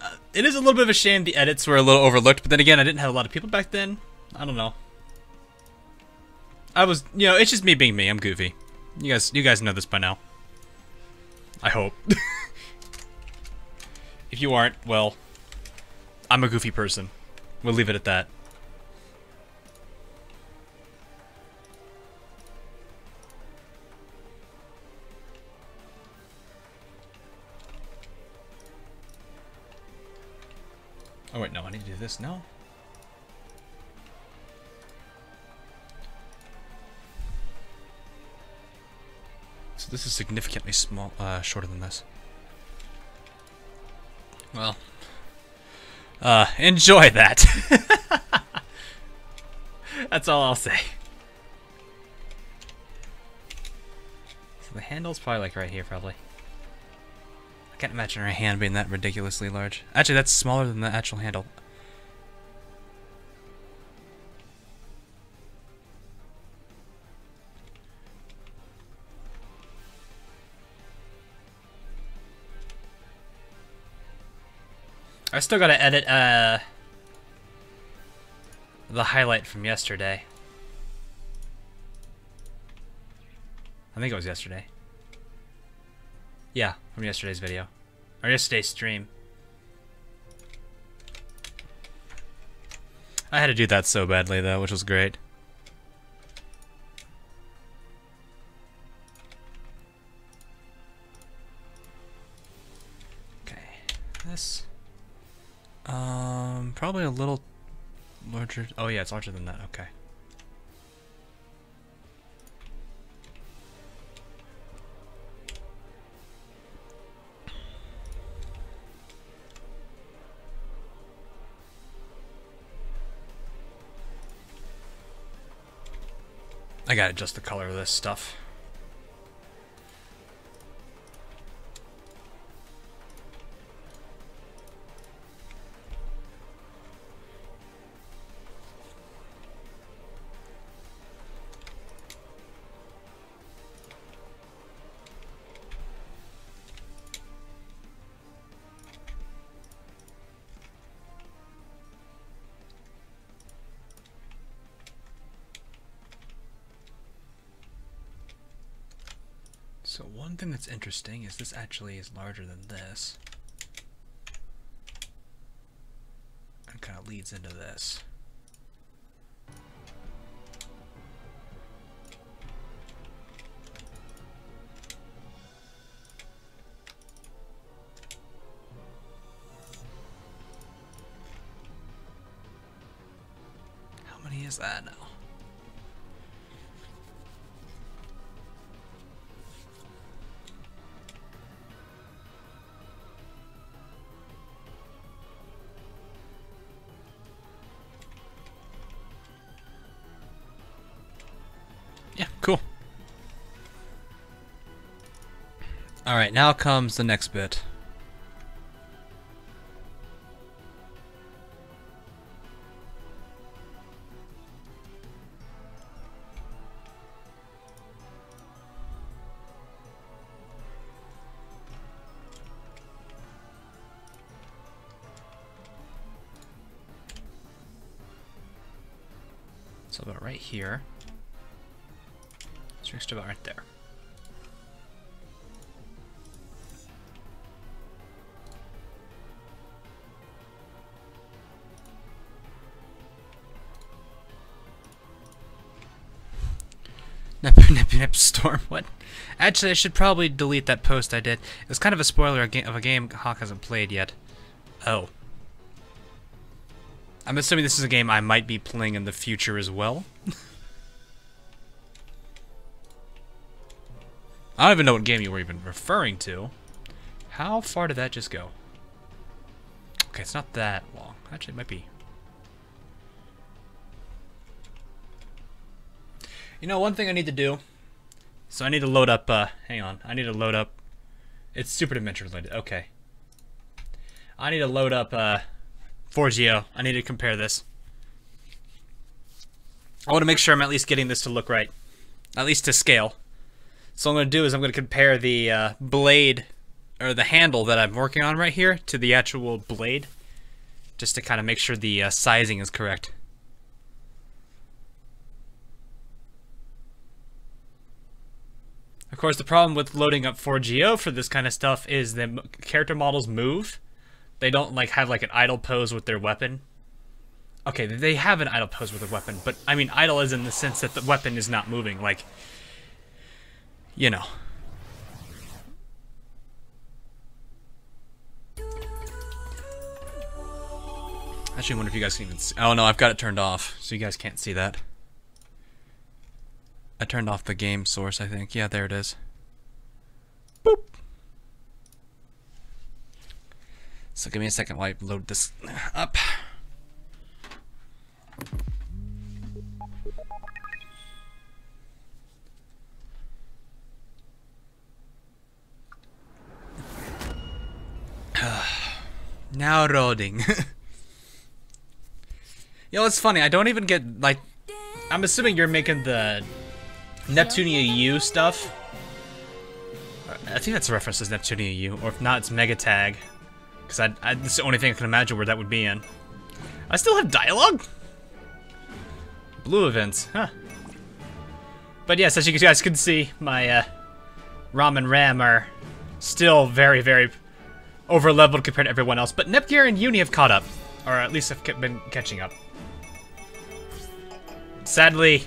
A: a little bit of a shame the edits were a little overlooked, but then again, I didn't have a lot of people back then. I don't know. I was, you know, it's just me being me. I'm goofy. You guys know this by now. I hope. If you aren't, well, I'm a goofy person. We'll leave it at that. Oh wait, no, I need to do this now. So this is significantly small, shorter than this. Well, enjoy that. That's all I'll say. So the handle's probably like right here, probably. I can't imagine her hand being that ridiculously large. Actually, that's smaller than the actual handle. I still gotta edit, the highlight from yesterday. I think it was yesterday. Yeah, from yesterday's video. Or yesterday's stream. I had to do that so badly, though, which was great. Okay, this... probably a little larger. Oh yeah, it's larger than that. Okay. I gotta adjust the color of this stuff. So one thing that's interesting is this actually is larger than this. And kind of leads into this. How many is that now? Yeah, cool. Alright, now comes the next bit. So about right here. It's just about right there. Nip storm. What? Actually, I should probably delete that post I did. It was kind of a spoiler of a game Hawk hasn't played yet. Oh. I'm assuming this is a game I might be playing in the future as well. I don't even know what game you were even referring to. How far did that just go? Okay, it's not that long. Actually, it might be. You know, one thing I need to do. So I need to load up, hang on. I need to load up. It's super dimension related. Okay. I need to load up, 4GO. I need to compare this. I want to make sure I'm at least getting this to look right. At least to scale. So what I'm going to do is I'm going to compare the blade, or the handle that I'm working on right here, to the actual blade. Just to kind of make sure the sizing is correct. Of course, the problem with loading up 4GO for this kind of stuff is that character models move. They don't like have like an idle pose with their weapon. Okay, they have an idle pose with their weapon, but I mean idle is in the sense that the weapon is not moving, like, you know. Actually, I wonder if you guys can even see. Oh no, I've got it turned off, so you guys can't see that. I turned off the game source, I think. Yeah, there it is. Boop. So give me a second while I load this up. Now loading. You know, it's funny, I don't even get, like, I'm assuming you're making the Neptune U stuff. I think that's a reference to Neptune U, or if not, it's Mega Tag. Because it's the only thing I can imagine where that would be in. I still have dialogue? Blue events, huh. But yes, as you guys can see, my ROM and RAM are still very, very over-leveled compared to everyone else. But Nepgear and Uni have caught up. Or at least have been catching up. Sadly,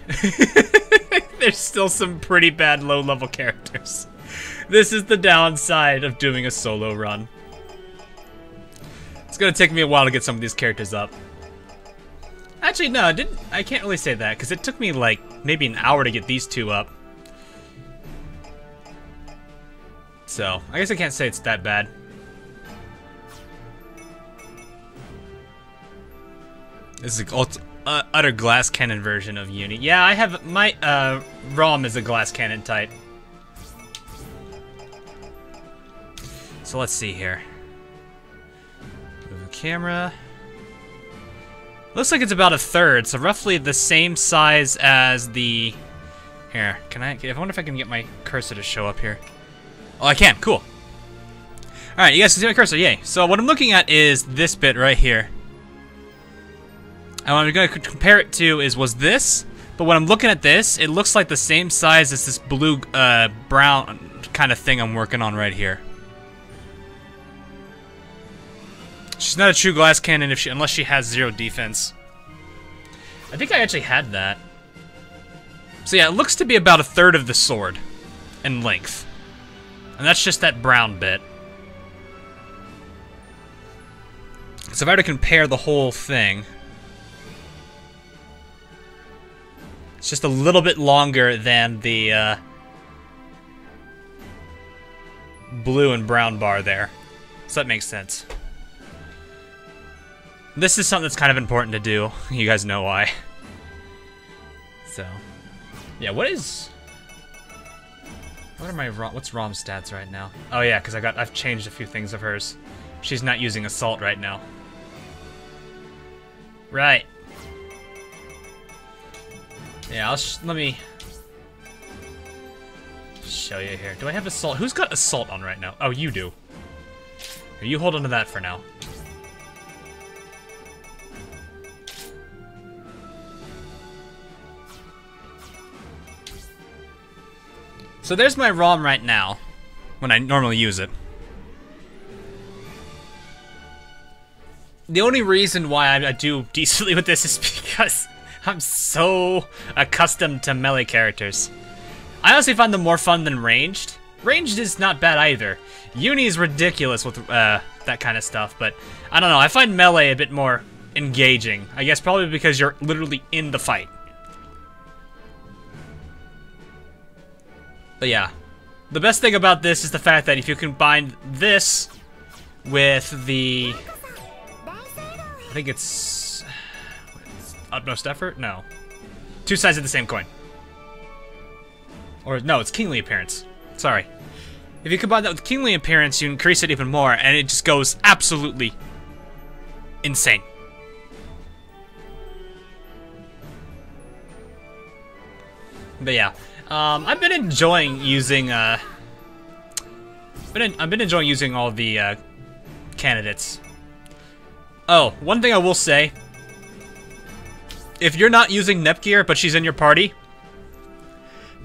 A: there's still some pretty bad low-level characters. This is the downside of doing a solo run. It's gonna take me a while to get some of these characters up. Actually, no, I can't really say that, because it took me, like, maybe an hour to get these two up. So, I guess I can't say it's that bad. This is an utter glass cannon version of Uni. Yeah, I have, my, ROM is a glass cannon type. So let's see here. Move the camera. Looks like it's about a third, so roughly the same size as the... Here, I wonder if I can get my cursor to show up here. Oh, I can, cool. Alright, you guys can see my cursor, yay. So what I'm looking at is this bit right here. And what I'm going to compare it to was this, but when I'm looking at this, it looks like the same size as this blue, brown kind of thing I'm working on right here. She's not a true glass cannon unless she has 0 defense. I think I actually had that. So yeah, it looks to be about a third of the sword in length. And that's just that brown bit. So if I were to compare the whole thing, it's just a little bit longer than the blue and brown bar there. So that makes sense. This is something that's kind of important to do. You guys know why. So, yeah, what's ROM's stats right now? Oh yeah, because I've changed a few things of hers. She's not using assault right now. Right. Yeah, let me show you here. Do I have assault? Who's got assault on right now? Oh, you do. Here, you hold on to that for now. So there's my ROM right now, when I normally use it. The only reason why I do decently with this is because I'm so accustomed to melee characters. I honestly find them more fun than ranged. Ranged is not bad either. Uni is ridiculous with that kind of stuff, but I don't know, I find melee a bit more engaging. I guess probably because you're literally in the fight. But yeah. The best thing about this is the fact that if you combine this with the... I think it's... Utmost effort? No. Two sides of the same coin. Or, no, it's kingly appearance. Sorry. If you combine that with kingly appearance, you increase it even more, and it just goes absolutely insane. But yeah, I've been enjoying using I've been enjoying using all the candidates. Oh, one thing I will say: if you're not using Nepgear but she's in your party,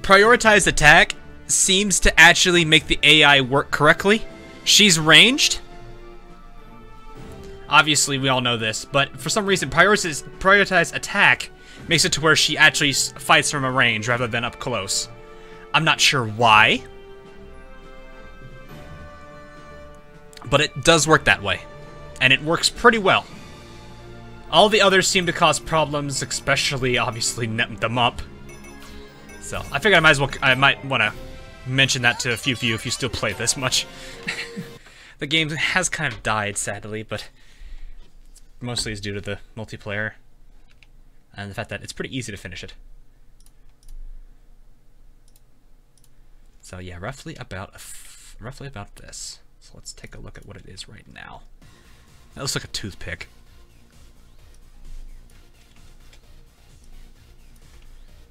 A: prioritized attack seems to actually make the AI work correctly. She's ranged. Obviously, we all know this, but for some reason, prioritized attack makes it to where she actually fights from a range rather than up close. I'm not sure why, but it does work that way, and it works pretty well. All the others seem to cause problems, especially, obviously, net them up. So, I figured I might want to mention that to a few of you if you still play this much. The game has kind of died, sadly, but mostly is due to the multiplayer and the fact that it's pretty easy to finish it. So yeah, roughly about this. So let's take a look at what it is right now. That looks like a toothpick.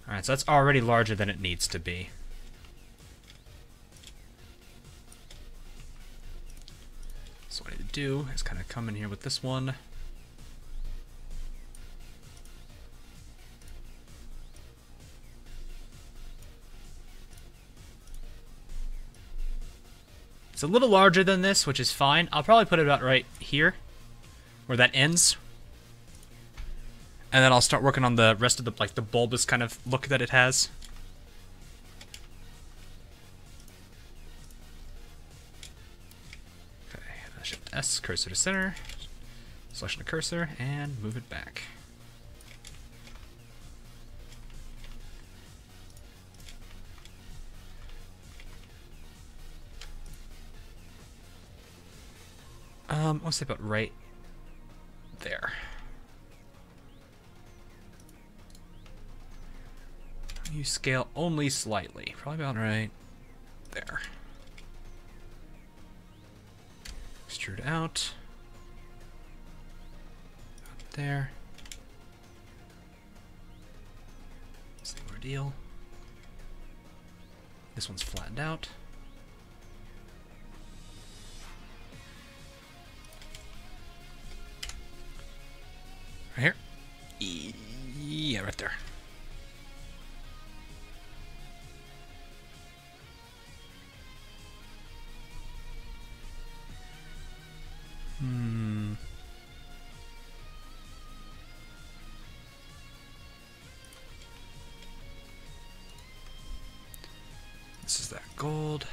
A: Alright, so that's already larger than it needs to be. So what I need to do is kind of come in here with this one. It's a little larger than this, which is fine. I'll probably put it about right here, where that ends. And then I'll start working on the rest of the, like, the bulbous kind of look that it has. Okay, Shift S, cursor to center, selection of cursor, and move it back. I'll say about right there. You scale only slightly. Probably about right there. Extrude out. Out there. Same ordeal. This one's flattened out. Right here? Yeah, right there. This is that gold.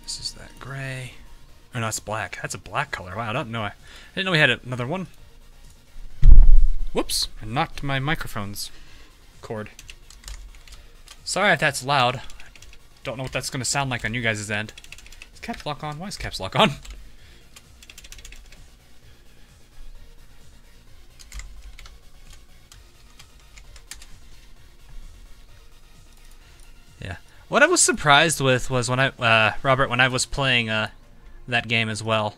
A: This is that gray. Oh no, it's black. That's a black color. Wow, I didn't know we had another one. Whoops! I knocked my microphone's cord. Sorry if that's loud. Don't know what that's gonna sound like on you guys' end. Is caps lock on? Why is caps lock on? Yeah. What I was surprised with was when Robert, when I was playing that game as well,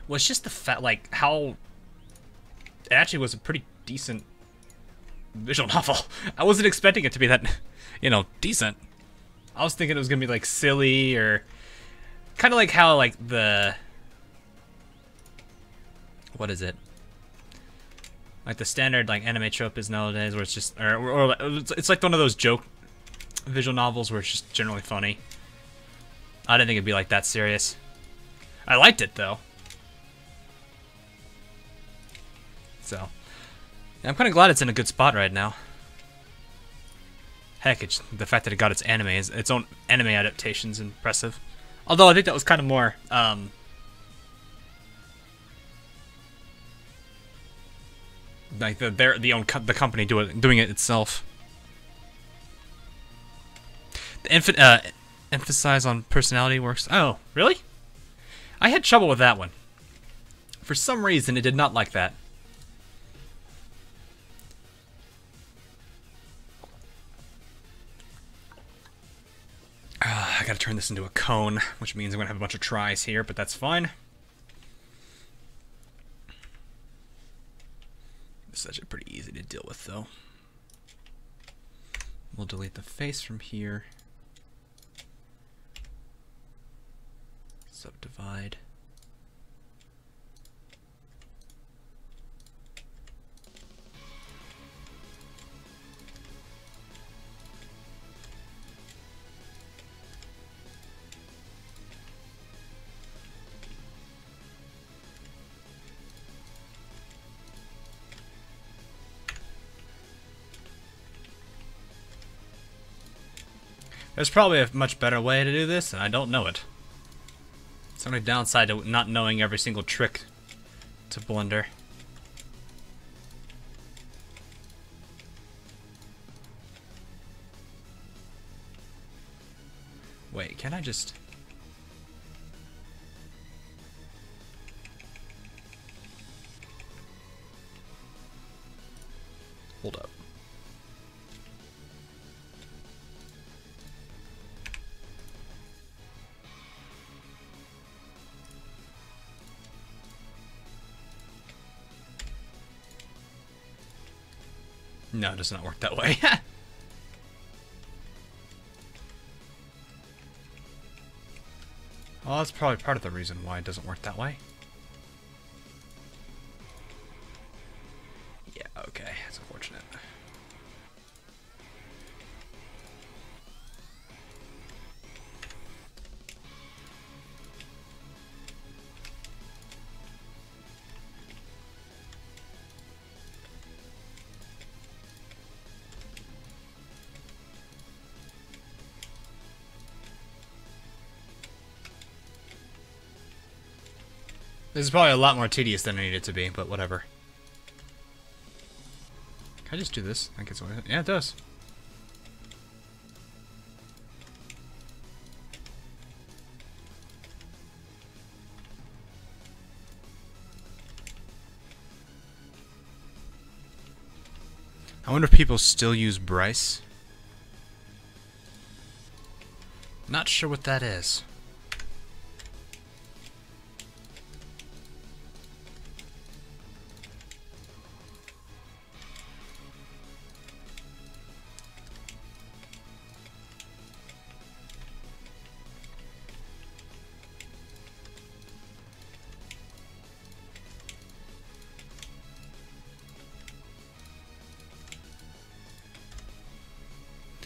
A: was just the fact, like, how it actually was a pretty decent visual novel. I wasn't expecting it to be that, you know, decent. I was thinking it was gonna be like silly or kind of like how like the, what is it? Like the standard like anime trope is nowadays, where it's just, or it's like one of those joke visual novels where it's just generally funny. I didn't think it'd be like that serious. I liked it though. So, yeah, I'm kind of glad it's in a good spot right now. Heck, the fact that it got its own anime adaptation is impressive. Although I think that was kind of more Like the company doing it itself. The emphasize on personality works. Oh, really? I had trouble with that one. For some reason, it did not like that. I gotta turn this into a cone, which means I'm gonna have a bunch of tries here, but that's fine. This is actually pretty easy to deal with, though. We'll delete the face from here. Subdivide. There's probably a much better way to do this, and I don't know it. It's the only downside to not knowing every single trick to Blender. Wait, can I just... Hold up. No, it does not work that way. Well, that's probably part of the reason why it doesn't work that way. Yeah, okay, that's unfortunate. This is probably a lot more tedious than it needed to be, but whatever. Can I just do this? I think it's worth it. Yeah, it does. I wonder if people still use Bryce. Not sure what that is.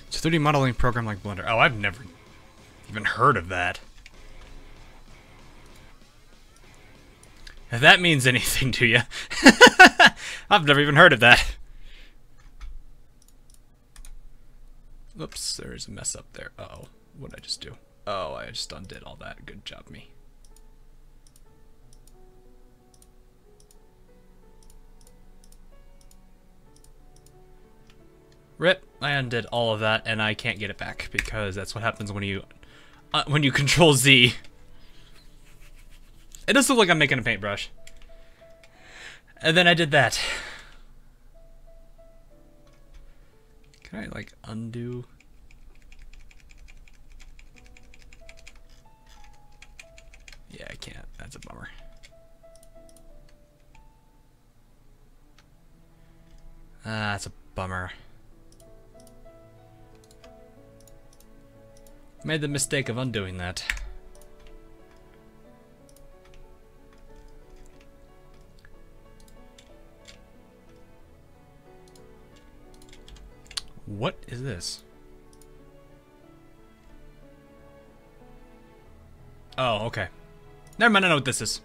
A: It's a 3D modeling program like Blender. Oh, I've never even heard of that. If that means anything to you. I've never even heard of that. Oops, there's a mess up there. Uh-oh. What did I just do? Oh, I just undid all that. Good job, me. Rip, I undid all of that, and I can't get it back, because that's what happens when you Control Z. It does look like I'm making a paintbrush. And then I did that. Can I, like, undo? Yeah, I can't. That's a bummer. That's a bummer. Made the mistake of undoing that. What is this? Oh, okay. Never mind, I know what this is.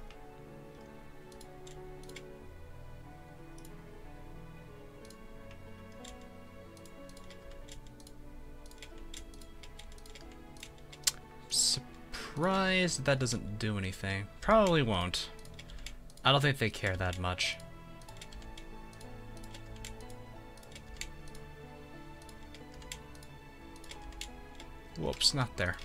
A: Surprised that doesn't do anything. Probably won't. I don't think they care that much. Whoops, not there.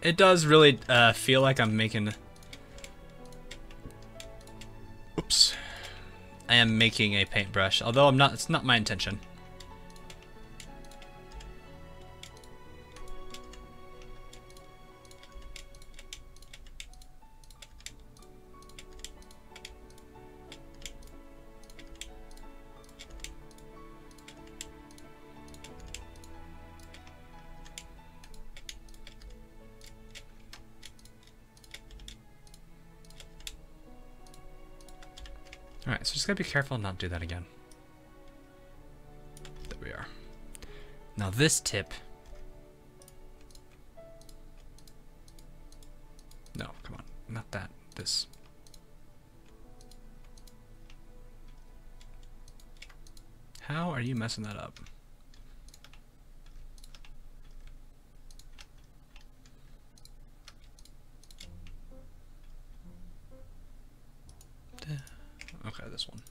A: It does really feel like I'm making... Oops. I am making a paintbrush, although I'm not. It's not my intention. Alright, so just gotta be careful and not do that again. There we are. Now this tip... No, come on. Not that. This. How are you messing that up? Okay, this one.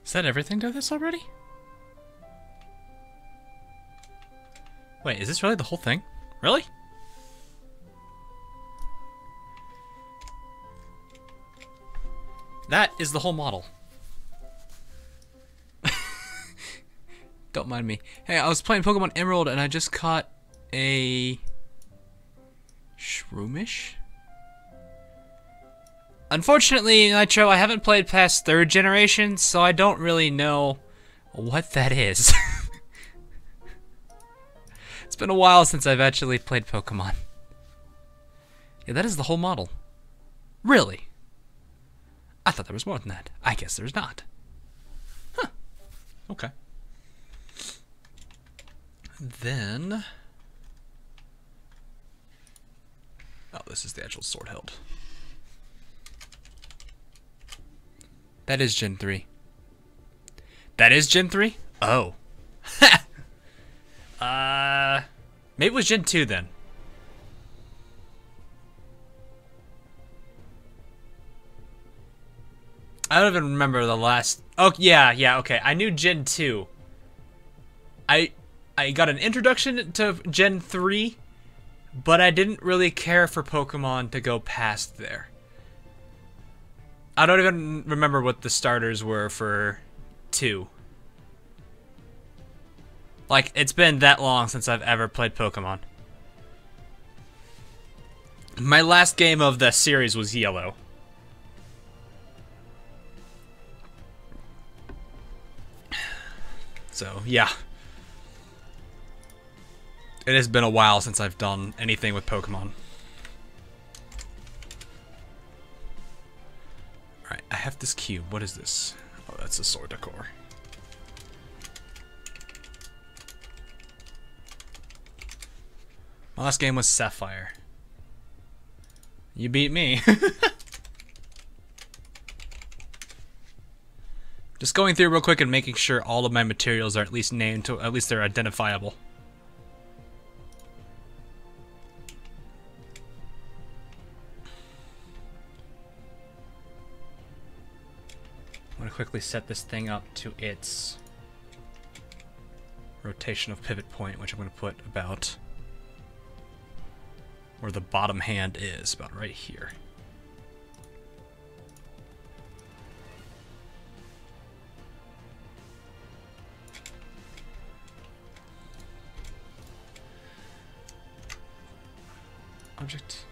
A: Is that everything to this already? Wait, is this really the whole thing? Really? That is the whole model. Don't mind me. Hey, I was playing Pokemon Emerald and I just caught a... Shroomish? Unfortunately, Nitro, I haven't played past 3rd generation, so I don't really know what that is. It's been a while since I've actually played Pokemon. Yeah, that is the whole model. Really? I thought there was more than that. I guess there's not. Huh. Okay. Then... Oh, this is the actual sword hilt. That is Gen 3. That is Gen 3? Oh. Maybe it was Gen 2 then. I don't even remember the last... Oh, yeah, okay. I knew Gen 2. I got an introduction to Gen 3, but I didn't really care for Pokemon to go past there. I don't even remember what the starters were for 2. Like, it's been that long since I've ever played Pokemon. My last game of the series was Yellow. So, yeah. It has been a while since I've done anything with Pokemon. Alright, I have this cube. What is this? Oh, that's a sword decor. My last game was Sapphire. You beat me. Just going through real quick and making sure all of my materials are at least named, to at least they're identifiable. I'm gonna quickly set this thing up to its rotation of pivot point, which I'm gonna put about where the bottom hand is, about right here. Object.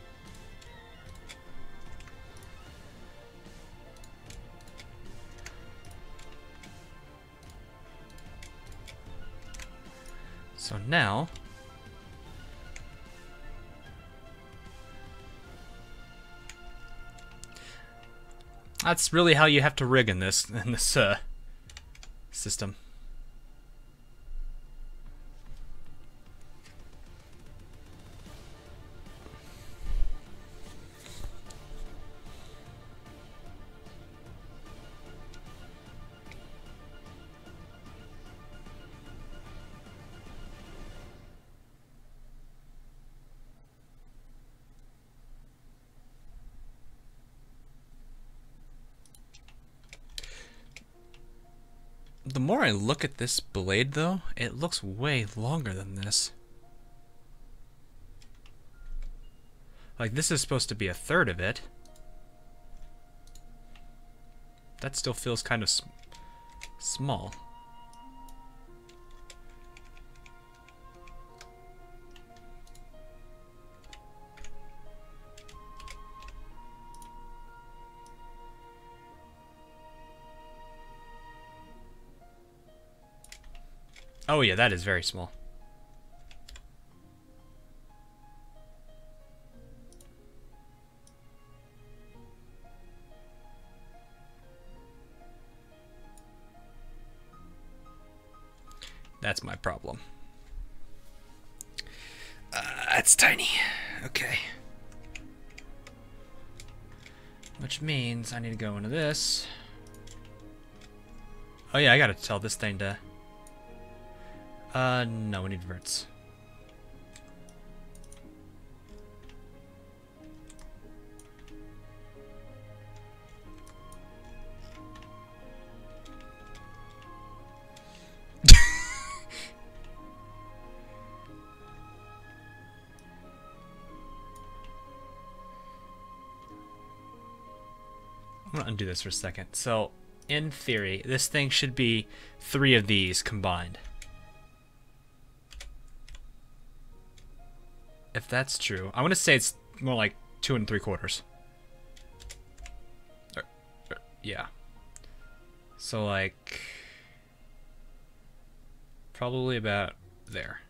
A: So now... That's really how you have to rig in this system. The more I look at this blade, though, it looks way longer than this. Like, this is supposed to be a third of it. That still feels kind of small. Oh yeah, that is very small. That's my problem. That's tiny. Okay. Which means I need to go into this. Oh yeah, I gotta tell this thing to... no, we need verts. I'm gonna undo this for a second. So, in theory, this thing should be 3 of these combined. If that's true, I want to say it's more like 2 3/4. Yeah. So like, probably about there.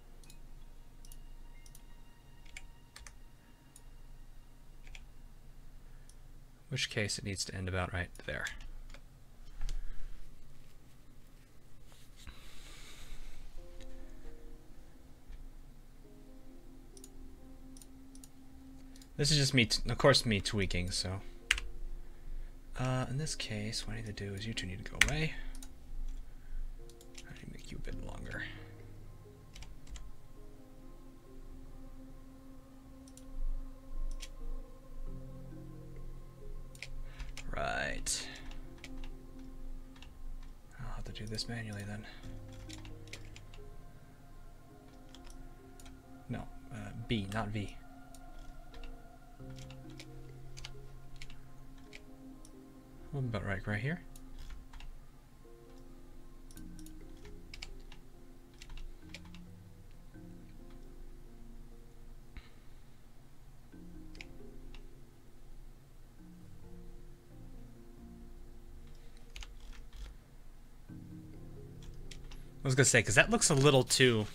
A: Which case it needs to end about right there. This is just me, of course, me tweaking, so. In this case, what I need to do is you two need to go away. I need to make you a bit longer. Right. I'll have to do this manually then. No, B, not V. About right here. I was gonna say, because that looks a little too...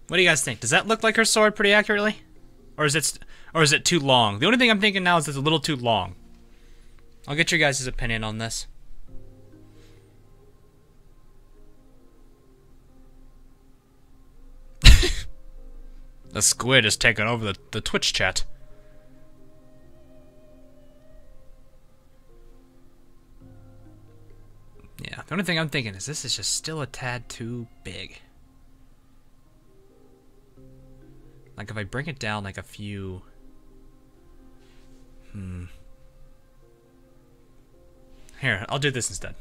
A: What do you guys think? Does that look like her sword pretty accurately? Or is it too long? The only thing I'm thinking now is it's a little too long. I'll get your guys' opinion on this. The squid is taking over the Twitch chat. Yeah, the only thing I'm thinking is this is just still a tad too big. Like if I bring it down like a few... Here, I'll do this instead.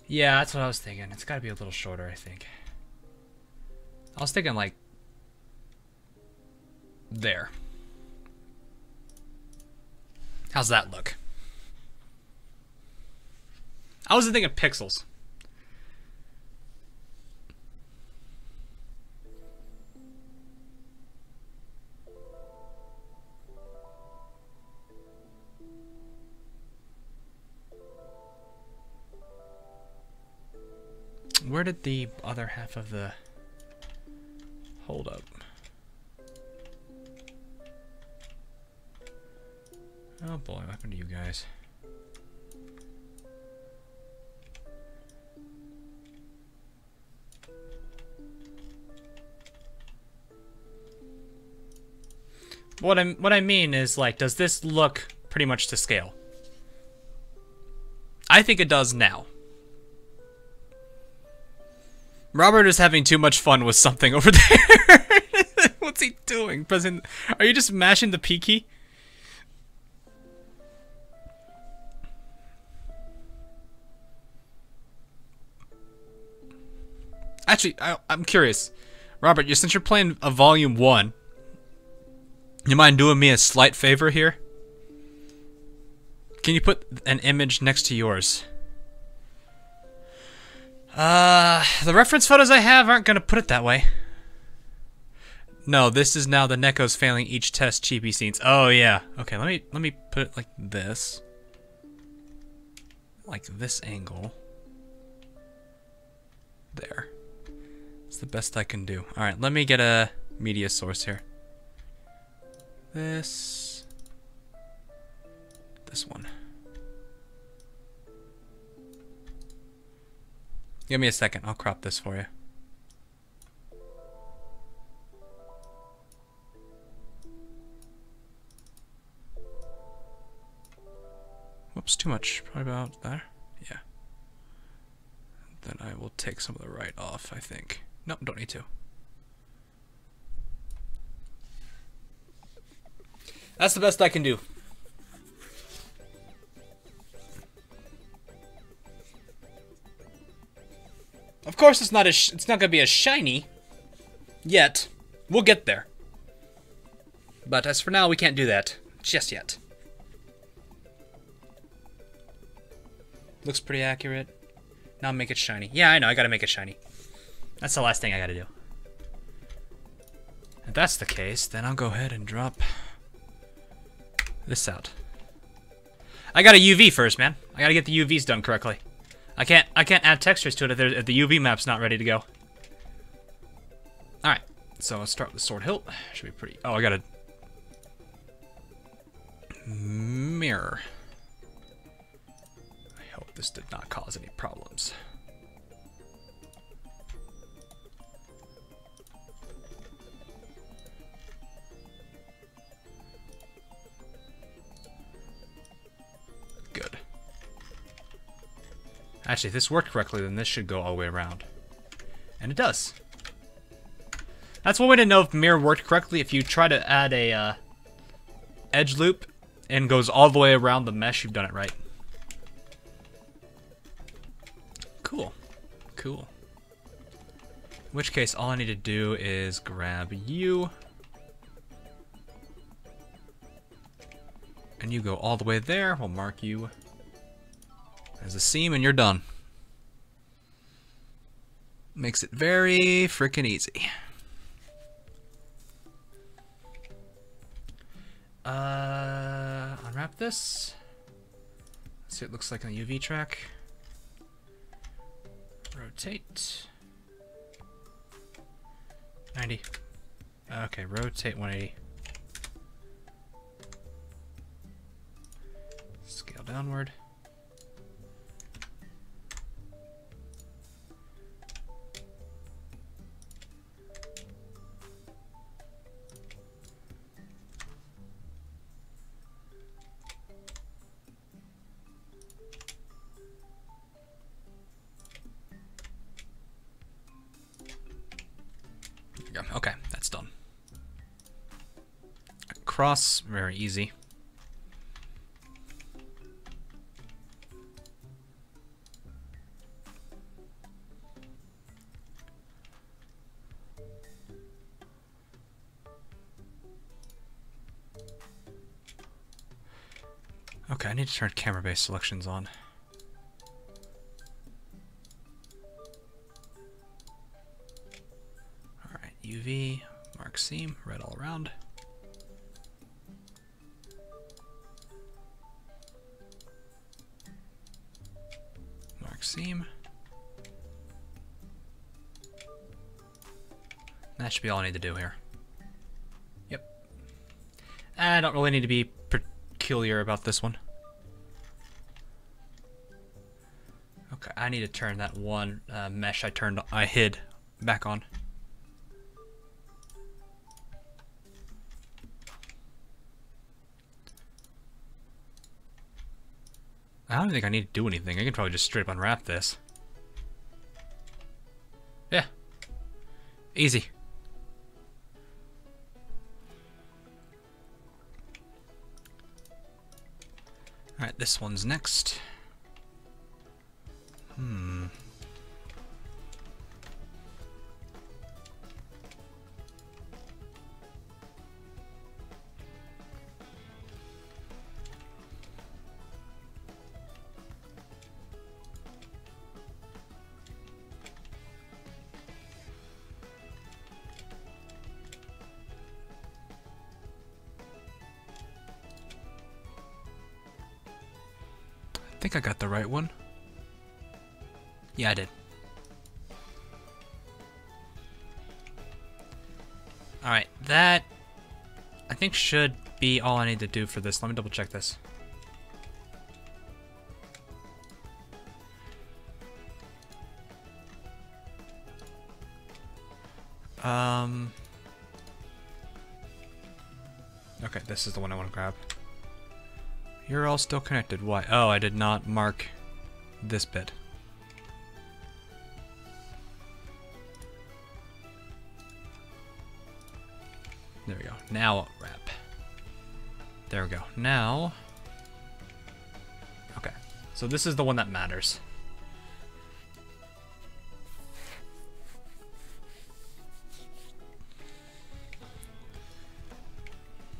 A: Yeah, that's what I was thinking. It's gotta be a little shorter, I think. I was thinking like... there. How's that look? I wasn't thinking pixels. Where did the other half of the... Hold up. Oh boy, what happened to you guys? What I mean is, like, does this look pretty much to scale? I think it does now. Robert is having too much fun with something over there. What's he doing? Are you just mashing the P key? Actually, I'm curious. Robert, since you're playing a Volume 1, you mind doing me a slight favor here? Can you put an image next to yours? The reference photos I have aren't gonna put it that way. No, this is now the Neko's failing each test cheapy scenes. Oh yeah. Okay, let me put it like this. Like this angle. There. It's the best I can do. Alright, let me get a media source here. This one. Give me a second, I'll crop this for you. Whoops, too much. Probably about there. Yeah. Then I will take some of the right off, I think. Nope, don't need to. That's the best I can do. Of course, it's not gonna be as shiny yet. We'll get there. But as for now, we can't do that just yet. Looks pretty accurate. Now make it shiny. Yeah, I know. I gotta make it shiny. That's the last thing I gotta do. If that's the case, then I'll go ahead and drop this out. I got a UV first, man. I gotta get the UVs done correctly. I can't add textures to it if the UV map's not ready to go. Alright, so let's start with the sword hilt. Should be pretty... Oh, I got a... mirror. I hope this did not cause any problems. Good. Actually, if this worked correctly, then this should go all the way around. And it does. That's one way to know if mirror worked correctly. If you try to add a edge loop and goes all the way around the mesh, you've done it right. Cool. Cool. In which case, all I need to do is grab you. And you go all the way there. We'll mark you as a seam and you're done. Makes it very freaking easy. Unwrap this. Let's see what it looks like on the UV track. Rotate. 90. Okay, rotate 180. Scale downward. Okay, that's done. Cross, very easy. Okay, I need to turn camera-based selections on. UV, mark seam, red all around. Mark seam. That should be all I need to do here. Yep. I don't really need to be peculiar about this one. Okay, I need to turn that one mesh I hid back on. I don't think I need to do anything. I can probably just straight up unwrap this. Yeah. Easy. Alright, this one's next. I think I got the right one. Yeah, I did. Alright, that I think should be all I need to do for this. Let me double check this. Okay, this is the one I want to grab. You're all still connected. Why? Oh, I did not mark this bit. There we go. Now I'll wrap. There we go. Now... Okay. So this is the one that matters.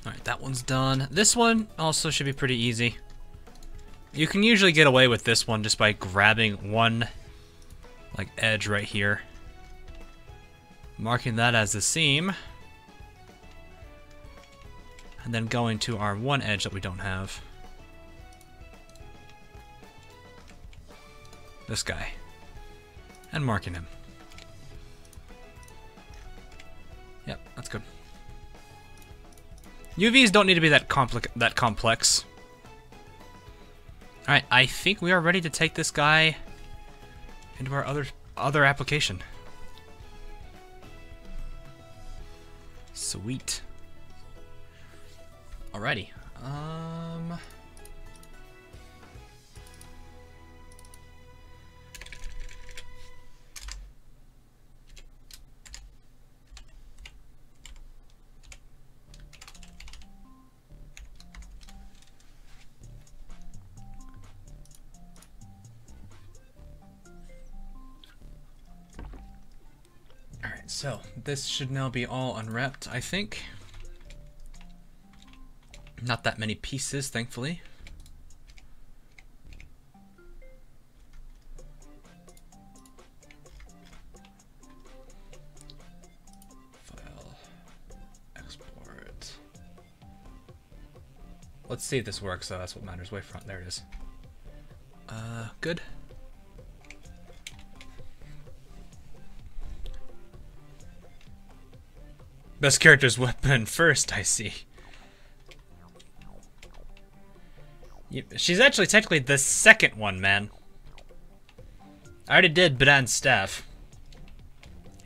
A: Alright, that one's done. This one also should be pretty easy. You can usually get away with this one just by grabbing one, like, edge right here. Marking that as the seam. And then going to our one edge that we don't have. This guy. And marking him. Yep, that's good. UVs don't need to be that complex. Alright, I think we are ready to take this guy into our other application. Sweet. Alrighty. Alright, so this should now be all unwrapped, I think. Not that many pieces, thankfully. File, export. Let's see if this works, so that's what matters. Wavefront, there it is. Good. Best character's weapon first, I see. She's actually technically the second one, man. I already did Badan's staff,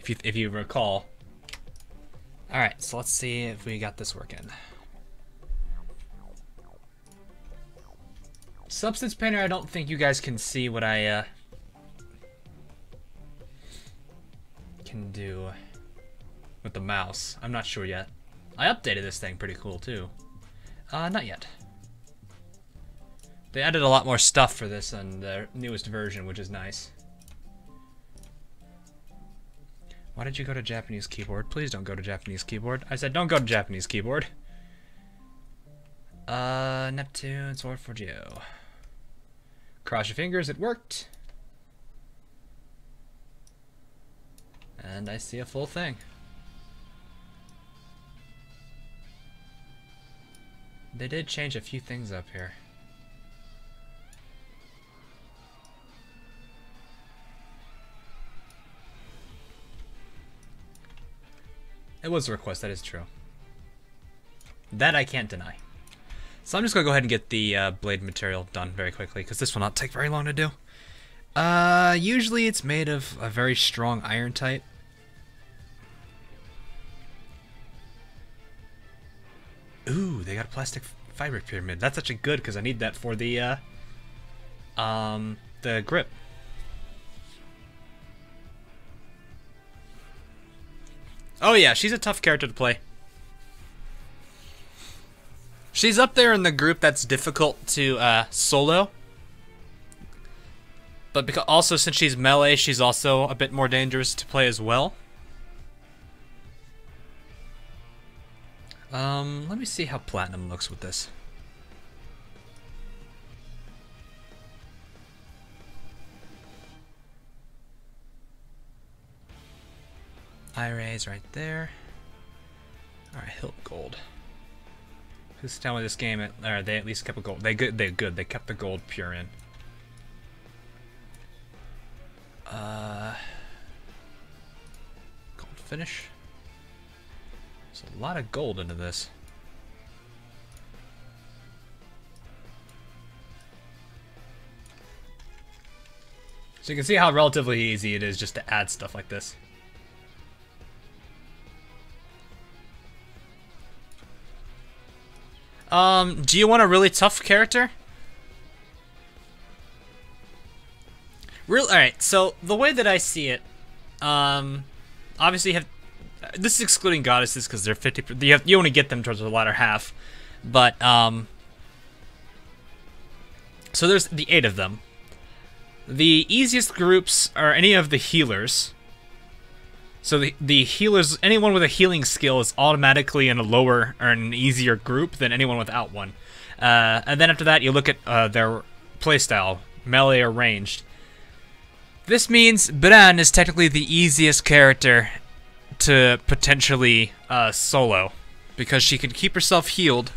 A: if you recall. All right, so let's see if we got this working. Substance Painter, I don't think you guys can see what I can do with the mouse. I'm not sure yet. I updated this thing pretty cool too. Not yet. They added a lot more stuff for this on the newest version, which is nice. Why did you go to Japanese keyboard? Please don't go to Japanese keyboard. I said don't go to Japanese keyboard. Neptune, Sword for Geo. Cross your fingers, it worked. And I see a full thing. They did change a few things up here. It was a request, that is true. That I can't deny. So I'm just gonna go ahead and get the blade material done very quickly, because this will not take very long to do. Usually it's made of a very strong iron type. Ooh, they got a plastic fiber pyramid. That's actually good, because I need that for the grip. Oh yeah, she's a tough character to play. She's up there in the group that's difficult to solo. But because also since she's melee, she's also a bit more dangerous to play as well. Let me see how Platinum looks with this. Irays right there. Alright, Hilt Gold. Who's telling me this game? They at least kept a gold. They good. They kept the gold pure in. Gold finish. There's a lot of gold into this. So you can see how relatively easy it is just to add stuff like this. Do you want a really tough character? Alright, so the way that I see it, obviously you have, this is excluding goddesses because they're 50, you only get them towards the latter half, but, so there's the 8 of them. The easiest groups are any of the healers. So the healers, anyone with a healing skill is automatically in a lower or an easier group than anyone without one. And then after that, you look at their playstyle, melee or ranged. This means Bran is technically the easiest character to potentially solo, because she can keep herself healed.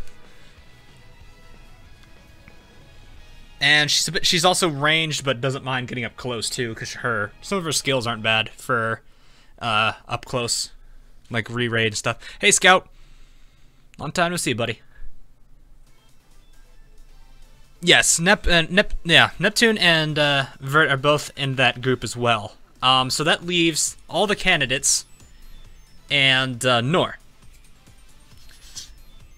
A: And she's also ranged, but doesn't mind getting up close too, because some of her skills aren't bad for up close, like re-raid and stuff. Hey, Scout. Long time no see, buddy. Yes, Neptune and Vert are both in that group as well. So that leaves all the candidates and Nor.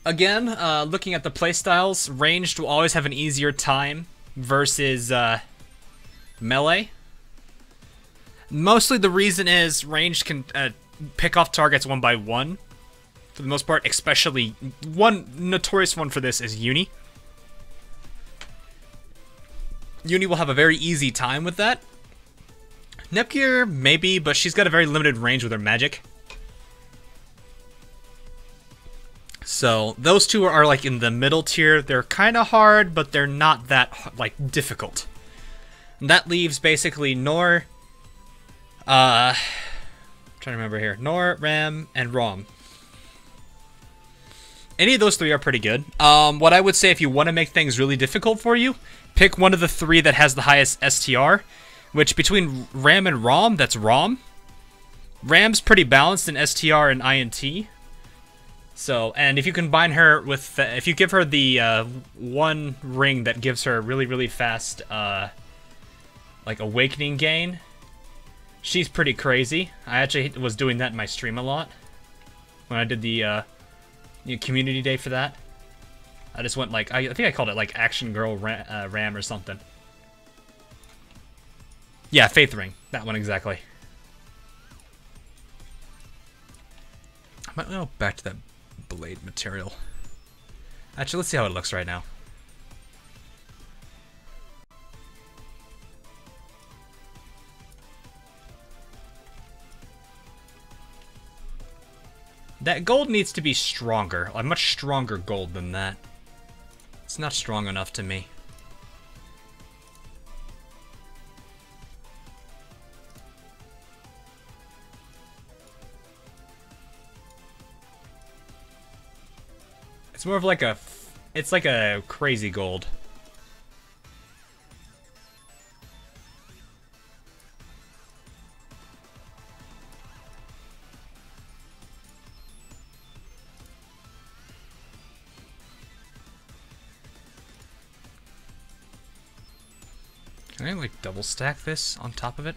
A: Again, looking at the playstyles, ranged will always have an easier time versus melee. Mostly the reason is ranged can pick off targets one by one, for the most part, especially one notorious one for this is Uni. Uni will have a very easy time with that. Nepgear, maybe, but she's got a very limited range with her magic. So those two are like in the middle tier. They're kind of hard, but they're not that like difficult. And that leaves basically Nor, trying to remember here, Nor, Ram, and Rom. Any of those three are pretty good. What I would say, if you want to make things really difficult for you, pick one of the three that has the highest STR, which between Ram and Rom, that's Rom. Ram's pretty balanced in STR and INT. So, and if you combine her with, if you give her the one ring that gives her really, really fast, like awakening gain, she's pretty crazy. I actually was doing that in my stream a lot when I did the community day for that. I just went like, I think I called it like Action Girl Ram or something. Yeah, Faith Ring, that one exactly. I might go back to that blade material. Actually, let's see how it looks right now. That gold needs to be stronger, a much stronger gold than that. It's not strong enough to me. It's more of like a, it's like a crazy gold. Can I like double stack this on top of it?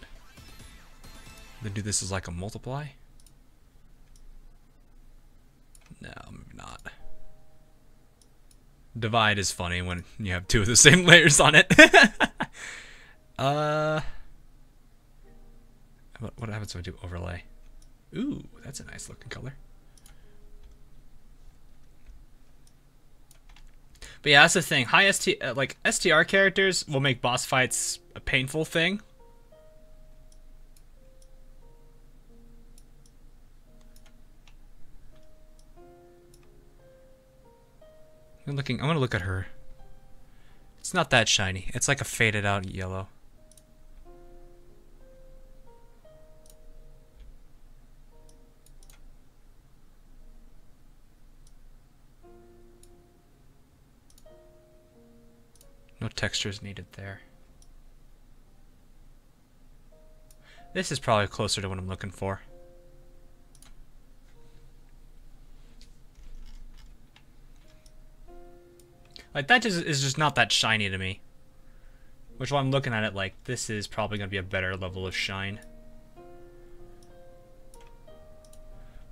A: Then do this as like a multiply? No, maybe not. Divide is funny when you have two of the same layers on it. What happens when I do overlay? Ooh, that's a nice looking color. But yeah, that's the thing. High like STR characters will make boss fights a painful thing. I'm gonna look at her. It's not that shiny. It's like a faded out yellow. No textures needed there. This is probably closer to what I'm looking for. Like, that is just not that shiny to me. Which, while I'm looking at it, like, this is probably going to be a better level of shine.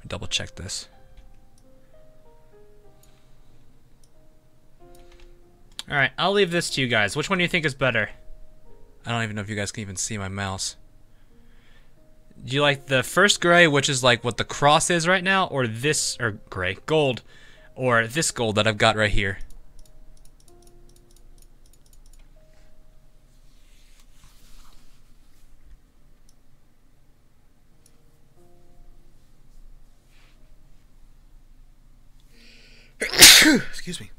A: Double check this. Alright, I'll leave this to you guys. Which one do you think is better? I don't even know if you guys can even see my mouse. Do you like the first gray, which is like what the cross is right now, or this, or gray, gold, or this gold that I've got right here? Excuse me.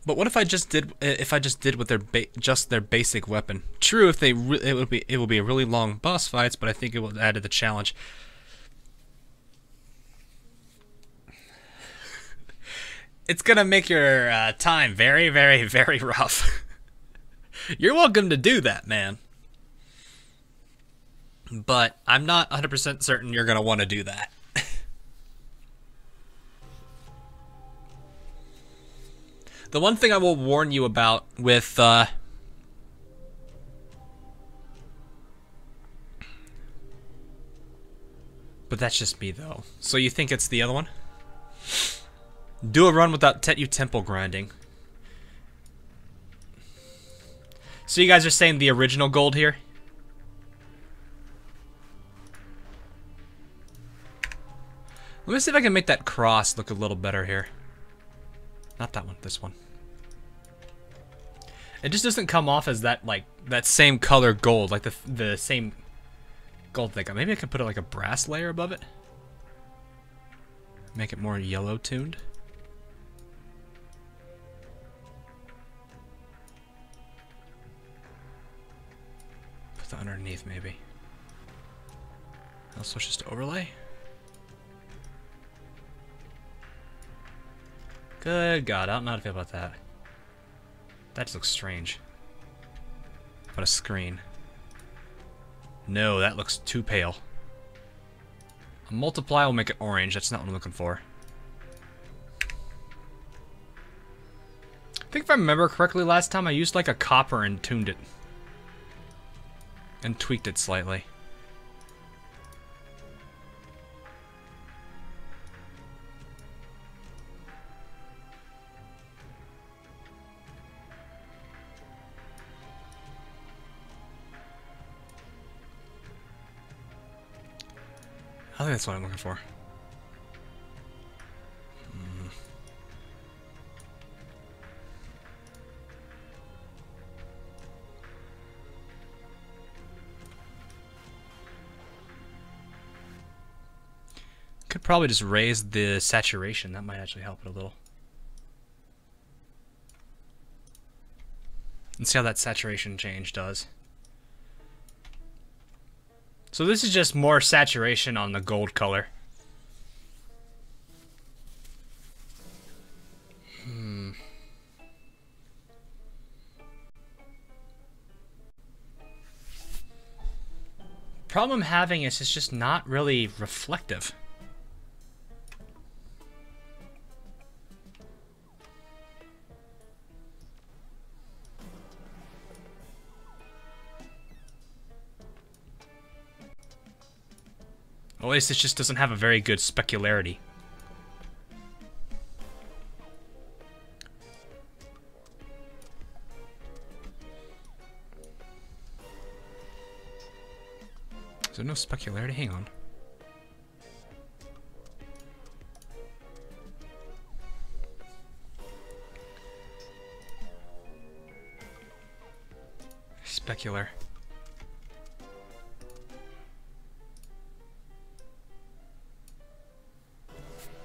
A: But what if I just did with their just their basic weapon? True, if they it will be a really long boss fights, but I think it will add to the challenge. It's gonna make your time very, very, very rough. You're welcome to do that, man. But I'm not 100% certain you're gonna want to do that. The one thing I will warn you about with, but that's just me though. So you think it's the other one? Do a run without temple grinding. So you guys are saying the original gold here? Let me see if I can make that cross look a little better here. Not that one, this one. It just doesn't come off as that, like, that same color gold, like the same gold thing. Maybe I could put like a brass layer above it. Make it more yellow tuned. Put that underneath maybe. I'll switch this to overlay. Good God, I don't know how to feel about that. That just looks strange. What a screen. No, that looks too pale. A multiply will make it orange. That's not what I'm looking for. I think if I remember correctly, last time I used like a copper and tuned it. And tweaked it slightly. I think that's what I'm looking for. Could probably just raise the saturation. That might actually help it a little. Let's see how that saturation change does. So this is just more saturation on the gold color. Problem I'm having is it's just not really reflective. Or at least it just doesn't have a very good specularity. Is there no specularity? Hang on. Specular.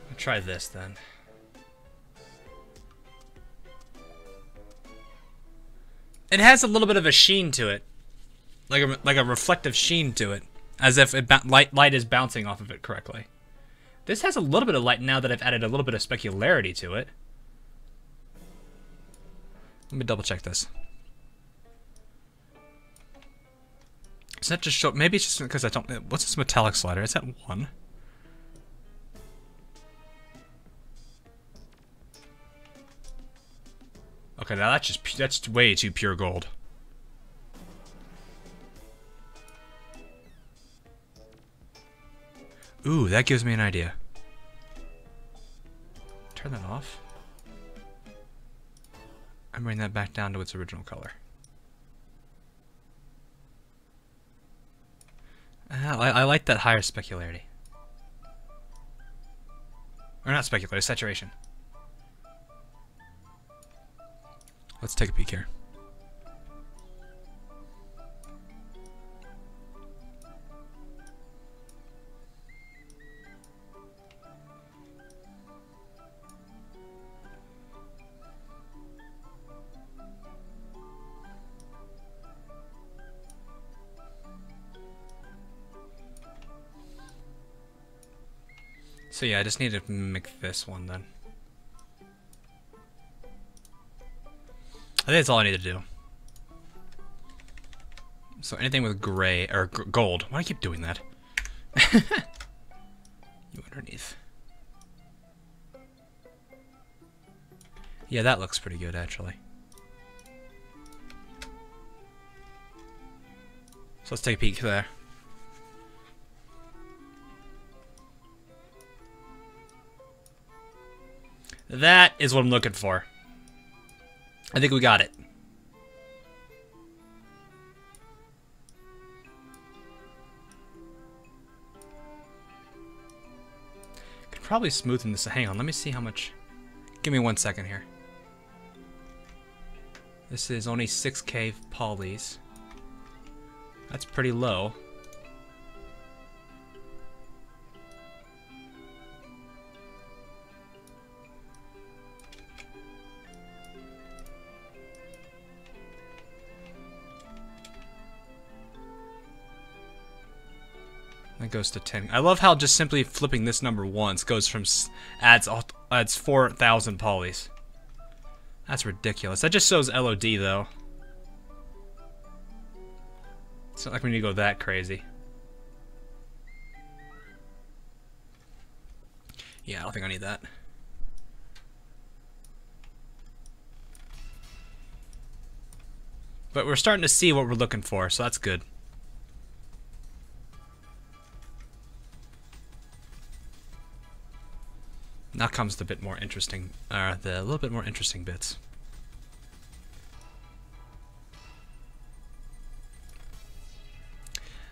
A: I'll try this then. It has a little bit of a sheen to it, like a reflective sheen to it, as if light is bouncing off of it correctly. This has a little bit of light now that I've added a little bit of specularity to it. Let me double check this. Is that just show? Maybe it's just because I don't. What's this metallic slider? Is that 1? Okay, now that's way too pure gold. Ooh, that gives me an idea. Turn that off. And bring that back down to its original color. I like that higher specularity. Or not specularity, saturation. Let's take a peek here. So yeah, I just need to make this one then. I think that's all I need to do. So anything with gray, or gold. Why do I keep doing that? You underneath. Yeah, that looks pretty good, actually. So let's take a peek there. That is what I'm looking for. I think we got it. Could probably smoothen this. Hang on, let me see how much. Give me 1 second here. This is only 6K polys. That's pretty low. That goes to 10. I love how just simply flipping this number once goes from adds 4,000 polys. That's ridiculous. That just shows LOD though. It's not like we need to go that crazy. Yeah, I don't think I need that. But we're starting to see what we're looking for, so that's good. Now comes the bit more interesting, the little bit more interesting bits.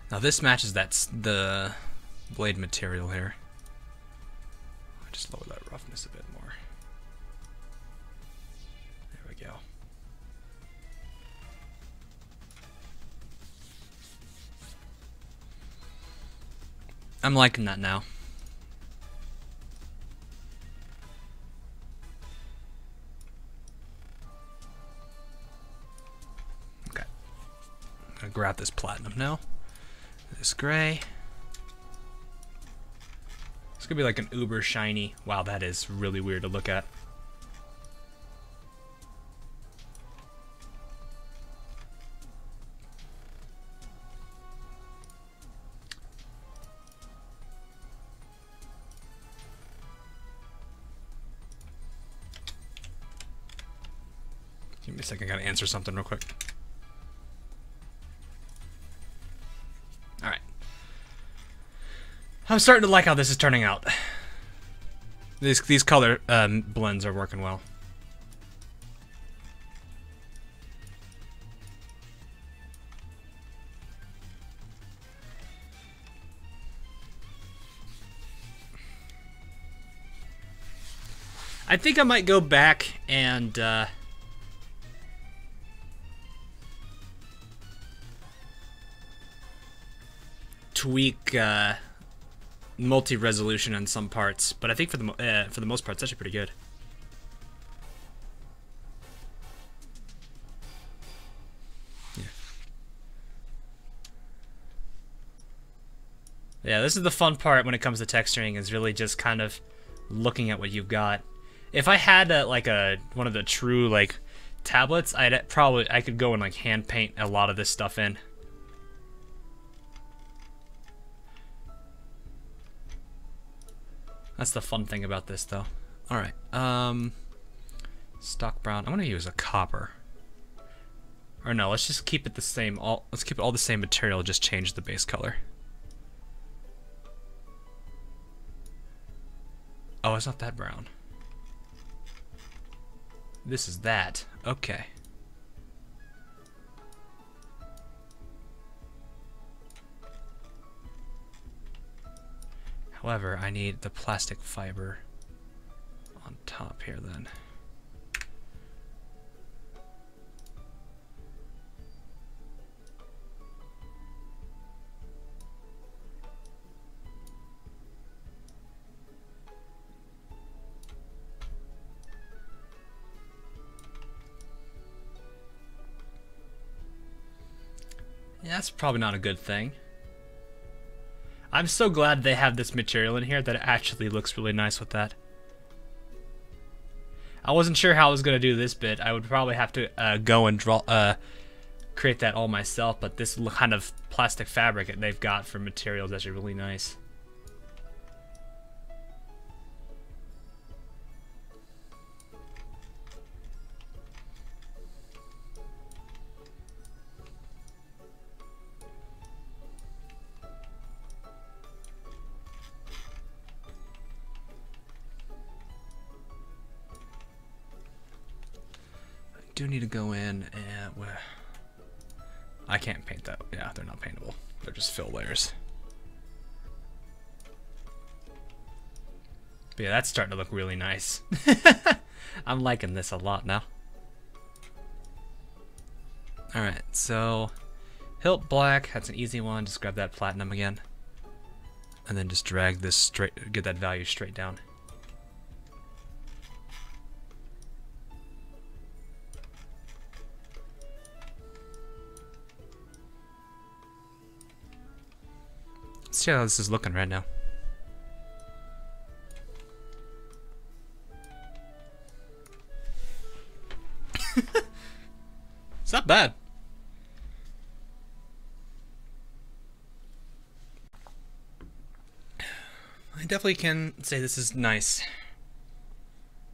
A: Now this matches the blade material here. I'll just lower that roughness a bit more. There we go. I'm liking that now. Grab this platinum now. This gray. It's gonna be like an uber shiny. Wow, that is really weird to look at. Give me a second, I gotta answer something real quick. I'm starting to like how this is turning out. These color blends are working well. I think I might go back and tweak multi-resolution on some parts, but I think for the most part, it's actually pretty good. Yeah, this is the fun part when it comes to texturing, is really just kind of looking at what you've got. If I had one of the true like tablets, I could go and like hand paint a lot of this stuff in. That's the fun thing about this, though. All right, stock brown. I'm gonna use a copper. Or no, let's just keep it the same. Let's keep it all the same material. Just change the base color. Oh, it's not that brown. This is that. Okay. However, I need the plastic fiber on top here then. Yeah, that's probably not a good thing. I'm so glad they have this material in here that it actually looks really nice with that. I wasn't sure how I was going to do this bit. I would probably have to go and create that all myself, but this kind of plastic fabric that they've got for material is actually really nice. Do need to go in and I can't paint that. Yeah, they're not paintable. They're just fill layers. But yeah, that's starting to look really nice. I'm liking this a lot now. Alright, so hilt black, that's an easy one. Just grab that platinum again. And then just drag this straight, get that value straight down. Let's see how this is looking right now. It's not bad. I definitely can say this is nice.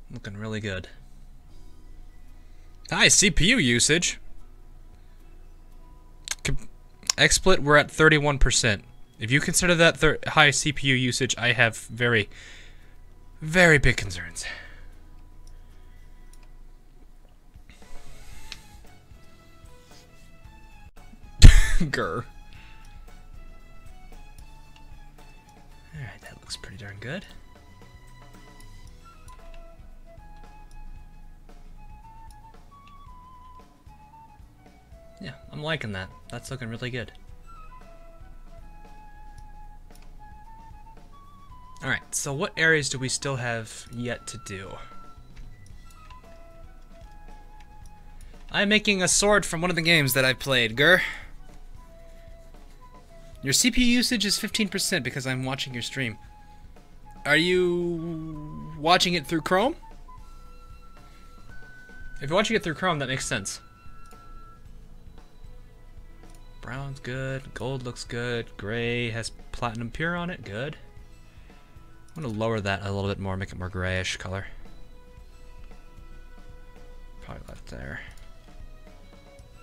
A: Looking really good. High CPU usage. XSplit, we're at 31%. If you consider that high CPU usage, I have very, very big concerns. Grr. Alright, that looks pretty darn good. Yeah, I'm liking that. That's looking really good. Alright, so what areas do we still have yet to do? I'm making a sword from one of the games that I've played, Grr. Your CPU usage is 15% because I'm watching your stream. Are you watching it through Chrome? If you're watching it through Chrome, that makes sense. Brown's good, gold looks good, gray has platinum pure on it, good. I'm gonna lower that a little bit more, make it more grayish color. Probably left there.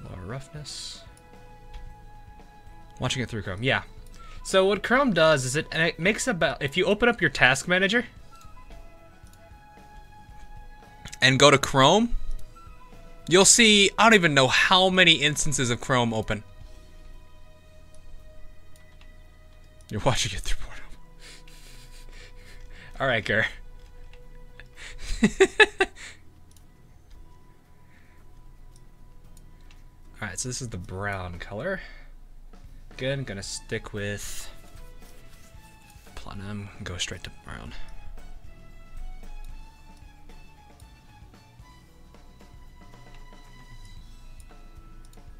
A: Lower roughness. Watching it through Chrome, yeah. So what Chrome does is it makes about, if you open up your task manager and go to Chrome, you'll see, I don't even know how many instances of Chrome open. You're watching it through portal. Alright, Gur. Alright, so this is the brown color. Good, I'm gonna stick with platinum and go straight to brown.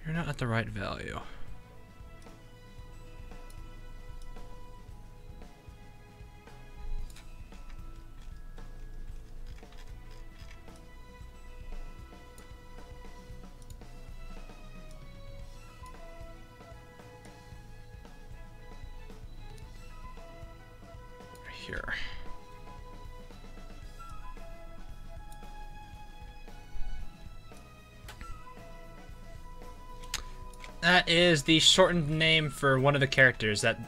A: You're not at the right value. Here. That is the shortened name for one of the characters that...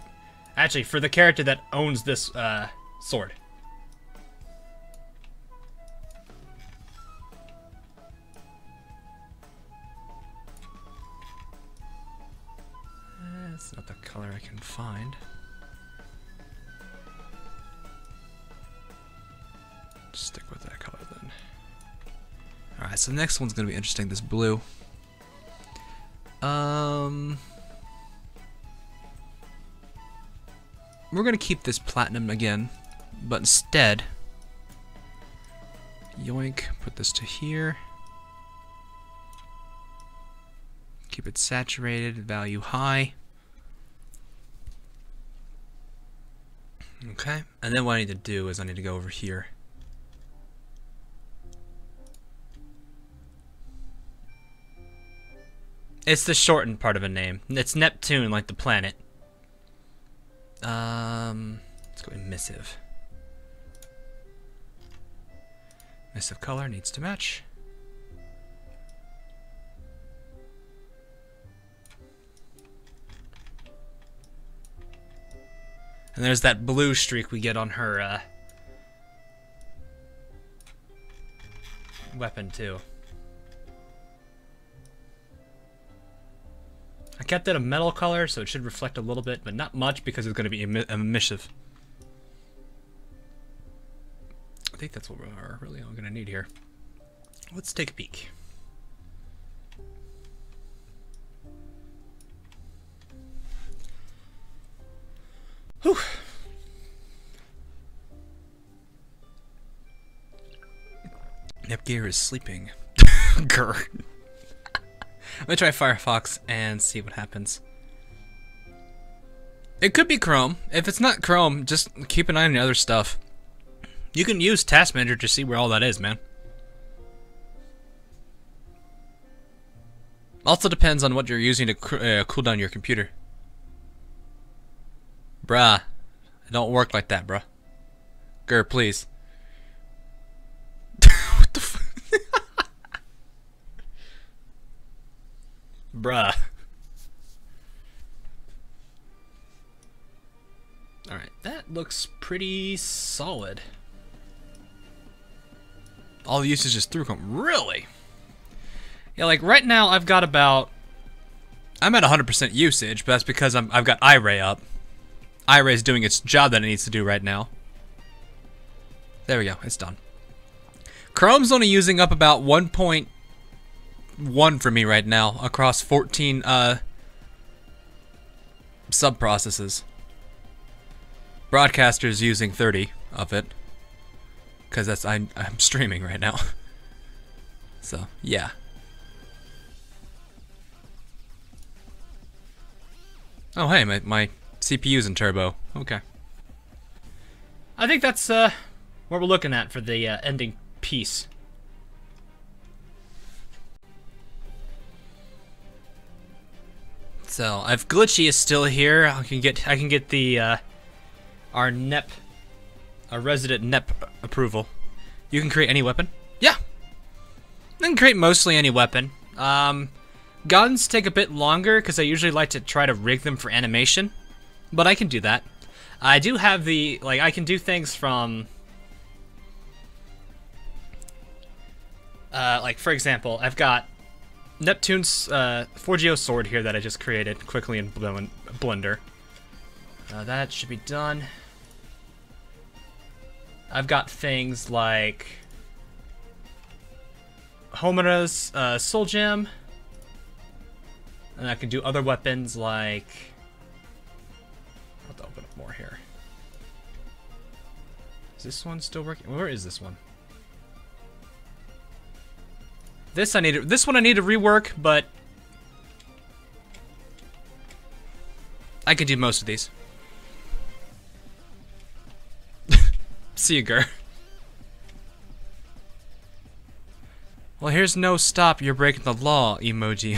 A: Actually, for the character that owns this sword. That's not the color I can find. Stick with that color then. Alright, so the next one's gonna be interesting, this blue. We're gonna keep this platinum again, but instead, yoink, put this to here. Keep it saturated, value high. Okay, and then what I need to do is I need to go over here. It's the shortened part of a name. It's Neptune, like the planet. Let's go emissive. Emissive color needs to match. And there's that blue streak we get on her weapon too. I kept it a metal color, so it should reflect a little bit, but not much because it's going to be emissive. I think that's what we're really all going to need here. Let's take a peek. Whew. Nepgear is sleeping. Grr. Let me try Firefox and see what happens. It could be Chrome. If it's not Chrome, just keep an eye on the other stuff. You can use Task Manager to see where all that is, man. Also depends on what you're using to cool down your computer. Bruh. It don't work like that, bruh. Gur, please. What the fuck? Bruh. Alright, that looks pretty solid. All the usage is through Chrome. Really? Yeah, like right now I've got about... I'm at 100% usage, but that's because I've got iRay up. iRay's doing its job that it needs to do right now. There we go, it's done. Chrome's only using up about 1.1 for me right now across 14 sub-processes. Broadcaster's using 30 of it because that's I'm streaming right now. So, yeah. Oh, hey, my CPU's in turbo. Okay. I think that's what we're looking at for the ending piece. So, if Glitchy is still here, I can get the our resident NEP approval. You can create any weapon. Yeah. I can create mostly any weapon. Guns take a bit longer because I usually like to try to rig them for animation. But I can do that. I do have the, like, I can do things from, like, for example, I've got Neptune's 4GO sword here that I just created quickly in Blender. That should be done. I've got things like Homura's Soul Gem. And I can do other weapons like... I'll have to open up more here. Is this one still working? Where is this one? This one I need to rework, but I could do most of these. See you, Gur. Well, here's no stop. You're breaking the law, emoji.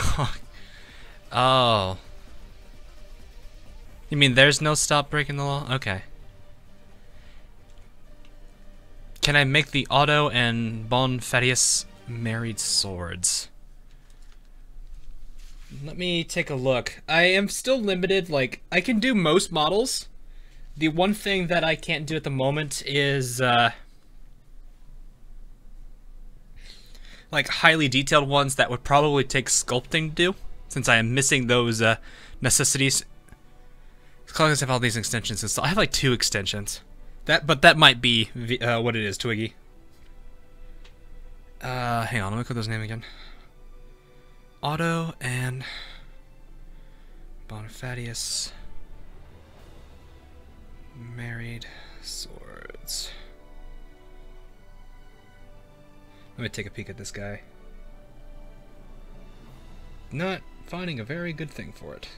A: Oh. You mean there's no stop breaking the law? Okay. Can I make the Otto and Bonfatius married swords? Let me take a look. I am still limited. Like, I can do most models. The one thing that I can't do at the moment is, like, highly detailed ones that would probably take sculpting to do, since I am missing those necessities. Because I have all these extensions installed. I have like 2 extensions. But that might be what it is, Twiggy. Hang on, let me look at those names again. Otto and Bonfatius married swords. Let me take a peek at this guy. Not finding a very good thing for it.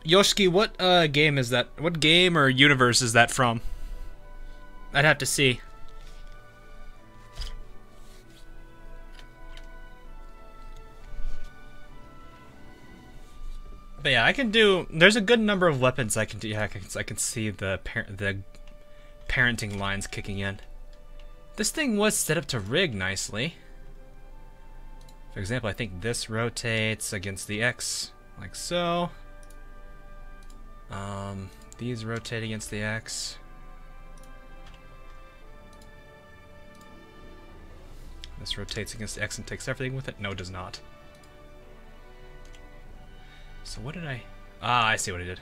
A: Yoshiki, what game is that? What game or universe is that from? I'd have to see. But yeah, I can do. There's a good number of weapons I can do. Yeah, I can see the parenting lines kicking in. This thing was set up to rig nicely. For example, I think this rotates against the X, like so. These rotate against the X. This rotates against the X and takes everything with it. No, it does not. So what did I... Ah, I see what I did.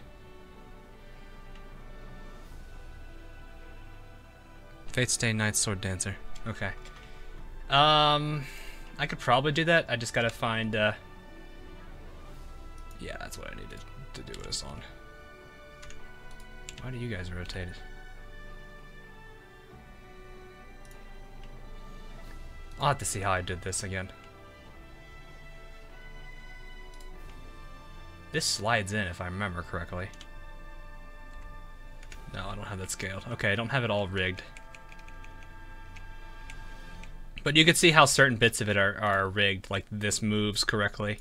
A: Fate Stay Night Sword Dancer. Okay. I could probably do that. I just gotta find, Yeah, that's what I needed to do this on. Why do you guys rotate it? I'll have to see how I did this again. This slides in, if I remember correctly. No, I don't have that scaled. Okay, I don't have it all rigged. But you can see how certain bits of it are rigged, like this moves correctly.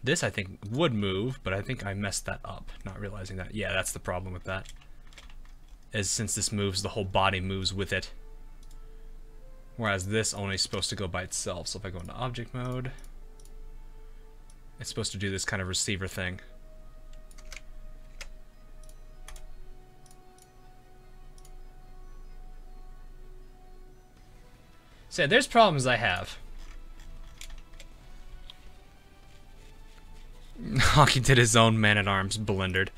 A: This, I think, would move, but I think I messed that up, not realizing that. Yeah, that's the problem with that. Is since this moves, the whole body moves with it. Whereas this only is supposed to go by itself. So if I go into object mode, it's supposed to do this kind of receiver thing. So yeah, there's problems I have. Hockey did his own Man-at-Arms blendered.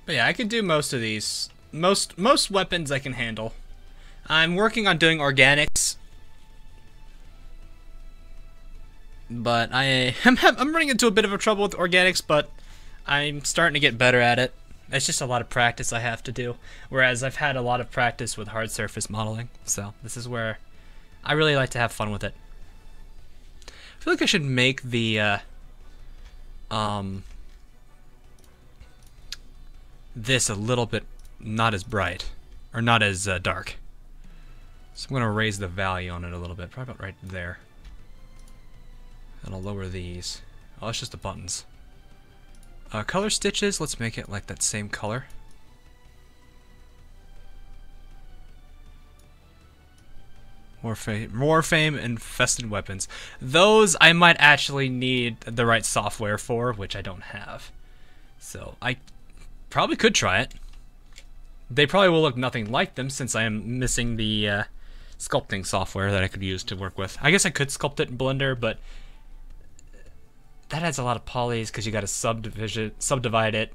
A: But yeah, I can do most of these. Most weapons I can handle. I'm working on doing organics. But I'm running into a bit of a trouble with organics, but I'm starting to get better at it. It's just a lot of practice I have to do. Whereas I've had a lot of practice with hard surface modeling. So this is where I really like to have fun with it. I feel like I should make the this a little bit not as bright, or not as dark. So I'm going to raise the value on it a little bit, probably about right there. And I'll lower these. Oh, it's just the buttons. Color stitches, let's make it like that same color. Warframe infested weapons. Those I might actually need the right software for, which I don't have. So I probably could try it. They probably will look nothing like them since I am missing the sculpting software that I could use to work with. I guess I could sculpt it in Blender, but that adds a lot of polys because you got to subdivide it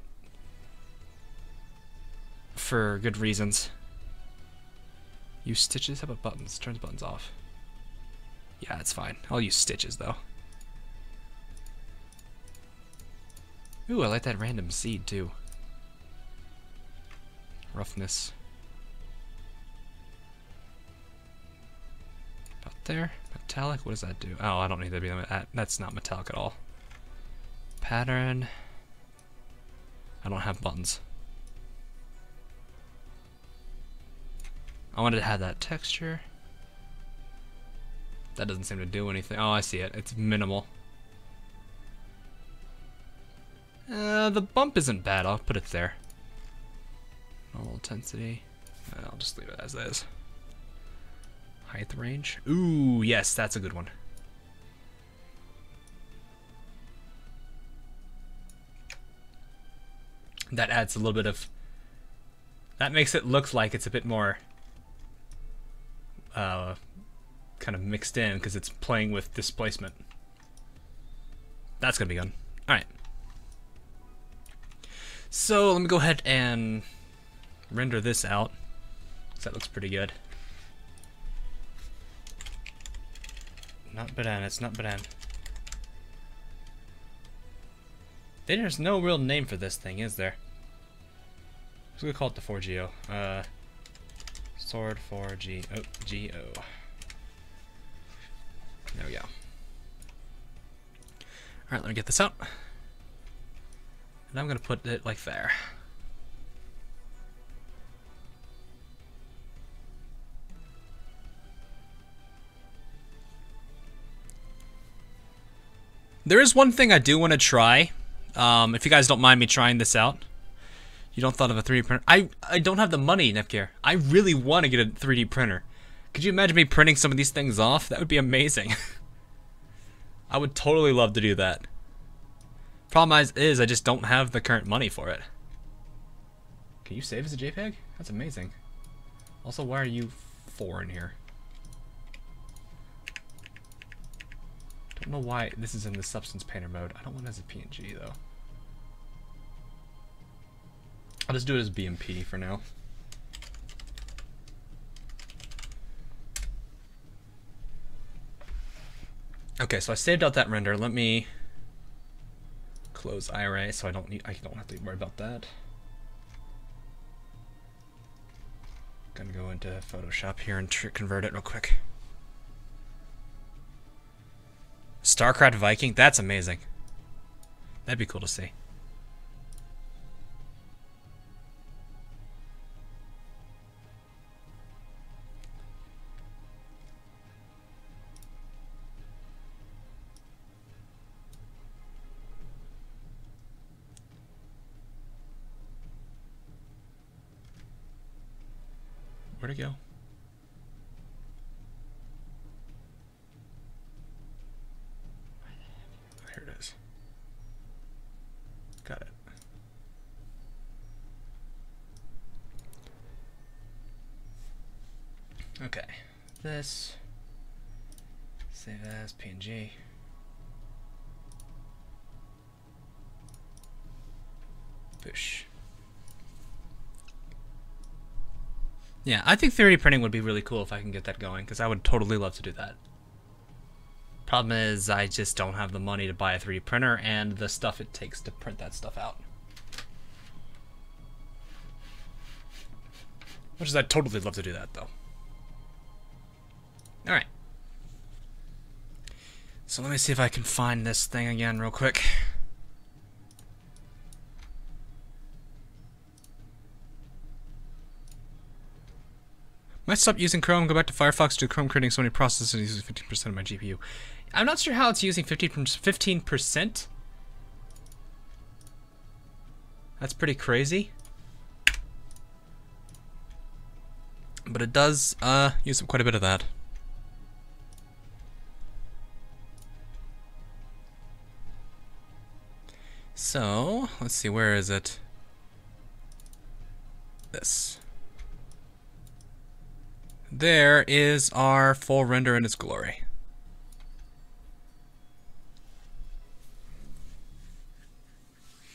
A: for good reasons. Use stitches? How about buttons? Turns buttons off. Yeah, that's fine. I'll use stitches though. Ooh, I like that random seed too. Roughness. About there. Metallic, what does that do? Oh, I don't need to be that. That's not metallic at all. Pattern. I don't have buttons. I wanted to have that texture. That doesn't seem to do anything. Oh, I see it. It's minimal. The bump isn't bad. I'll put it there. Normal intensity. I'll just leave it as is. Height range. Ooh, yes, that's a good one. That adds a little bit of... That makes it look like it's a bit more... kind of mixed in because it's playing with displacement. That's gonna be good. Alright. So let me go ahead and render this out. That looks pretty good. Not banana, it's not banana. There's no real name for this thing, is there? Let's go call it the 4GO. Sword 4G. Oh, GO. There we go. Alright, let me get this out. And I'm going to put it like there. There is one thing I do want to try. If you guys don't mind me trying this out. You don't thought of a 3D printer? I don't have the money, Nepgear. I really want to get a 3D printer. Could you imagine me printing some of these things off? That would be amazing. I would totally love to do that. Problem is I just don't have the current money for it. Can you save as a JPEG? That's amazing. Also, why are you 4 in here? Don't know why this is in the Substance Painter mode. I don't want it as a PNG though. I'll just do it as BMP for now. Okay, so I saved out that render. Let me close IRA so I don't have to worry about that. Gonna go into Photoshop here and convert it real quick. StarCraft Viking, that's amazing. That'd be cool to see. Where'd it go? Here it is. Got it. Okay. This. Save as PNG. Push. Yeah, I think 3D printing would be really cool if I can get that going, because I would totally love to do that. Problem is, I just don't have the money to buy a 3D printer and the stuff it takes to print that stuff out. Which is, I'd totally love to do that, though. Alright. So let me see if I can find this thing again real quick. Might stop using Chrome, go back to Firefox, do Chrome creating so many processes and uses 15% of my GPU. I'm not sure how it's using 15%. That's pretty crazy. But it does use up quite a bit of that. So, let's see, where is it? This. There is our full render in its glory.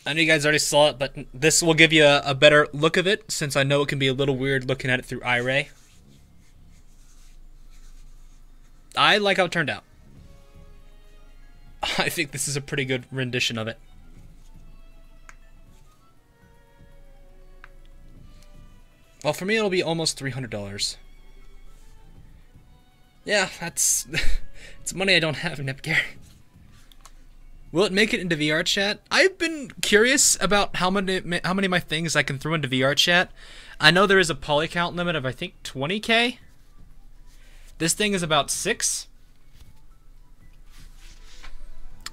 A: I know you guys already saw it, but this will give you a better look of it, since I know it can be a little weird looking at it through iRay. I like how it turned out. I think this is a pretty good rendition of it. Well, for me, it'll be almost $300. Yeah, that's... it's money I don't have, Nepgear. Will it make it into VR chat? I've been curious about how many of my things I can throw into VR chat. I know there is a poly count limit of, I think, 20K. This thing is about 6.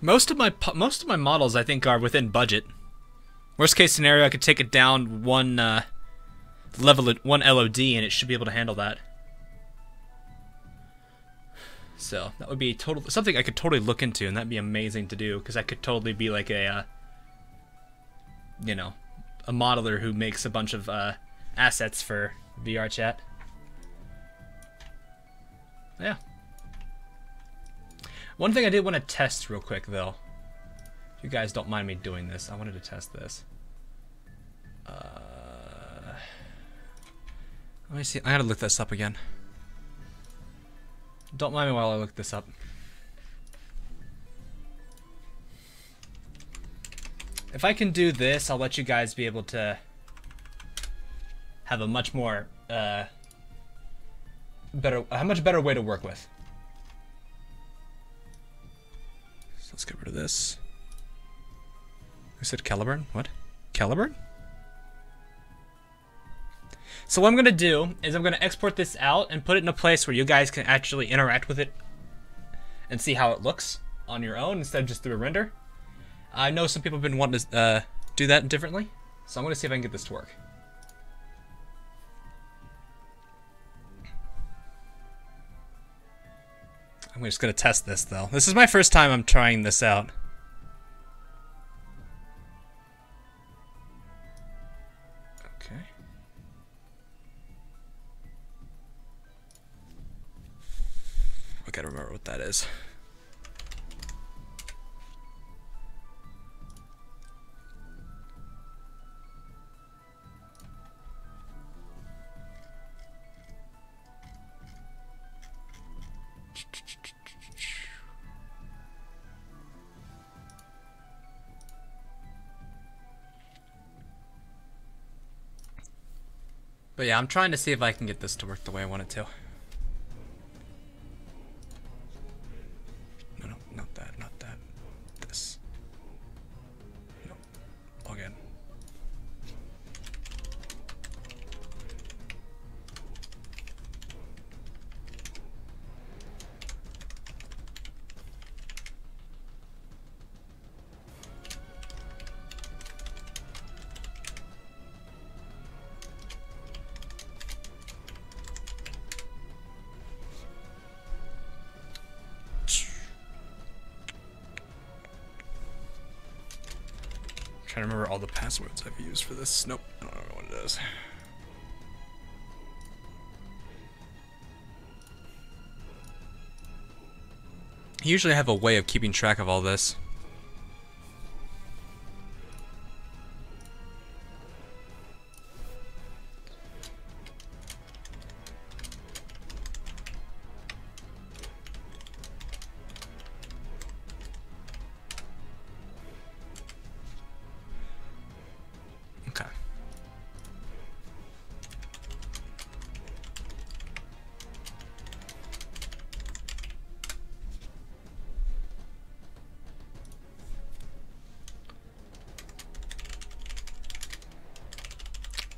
A: Most of my models, I think, are within budget. Worst case scenario, I could take it down one one LOD, and it should be able to handle that. So that would be something I could totally look into, and that'd be amazing to do, because I could totally be like a, you know, a modeler who makes a bunch of assets for VR chat. Yeah. One thing I did want to test real quick, though. If you guys don't mind me doing this, I wanted to test this. Let me see. I gotta look this up again. Don't mind me while I look this up. If I can do this, I'll let you guys be able to have a much more a much better way to work with. So let's get rid of this. Who said Caliburn? What? Caliburn? So what I'm going to do is I'm going to export this out and put it in a place where you guys can actually interact with it and see how it looks on your own instead of just through a render. I know some people have been wanting to do that differently, so I'm going to see if I can get this to work. I'm just going to test this, though. This is my first time I'm trying this out. I gotta remember what that is. But yeah, I'm trying to see if I can get this to work the way I want it to. Trying to remember all the passwords I've used for this. Nope, I don't know what it is. I usually have a way of keeping track of all this.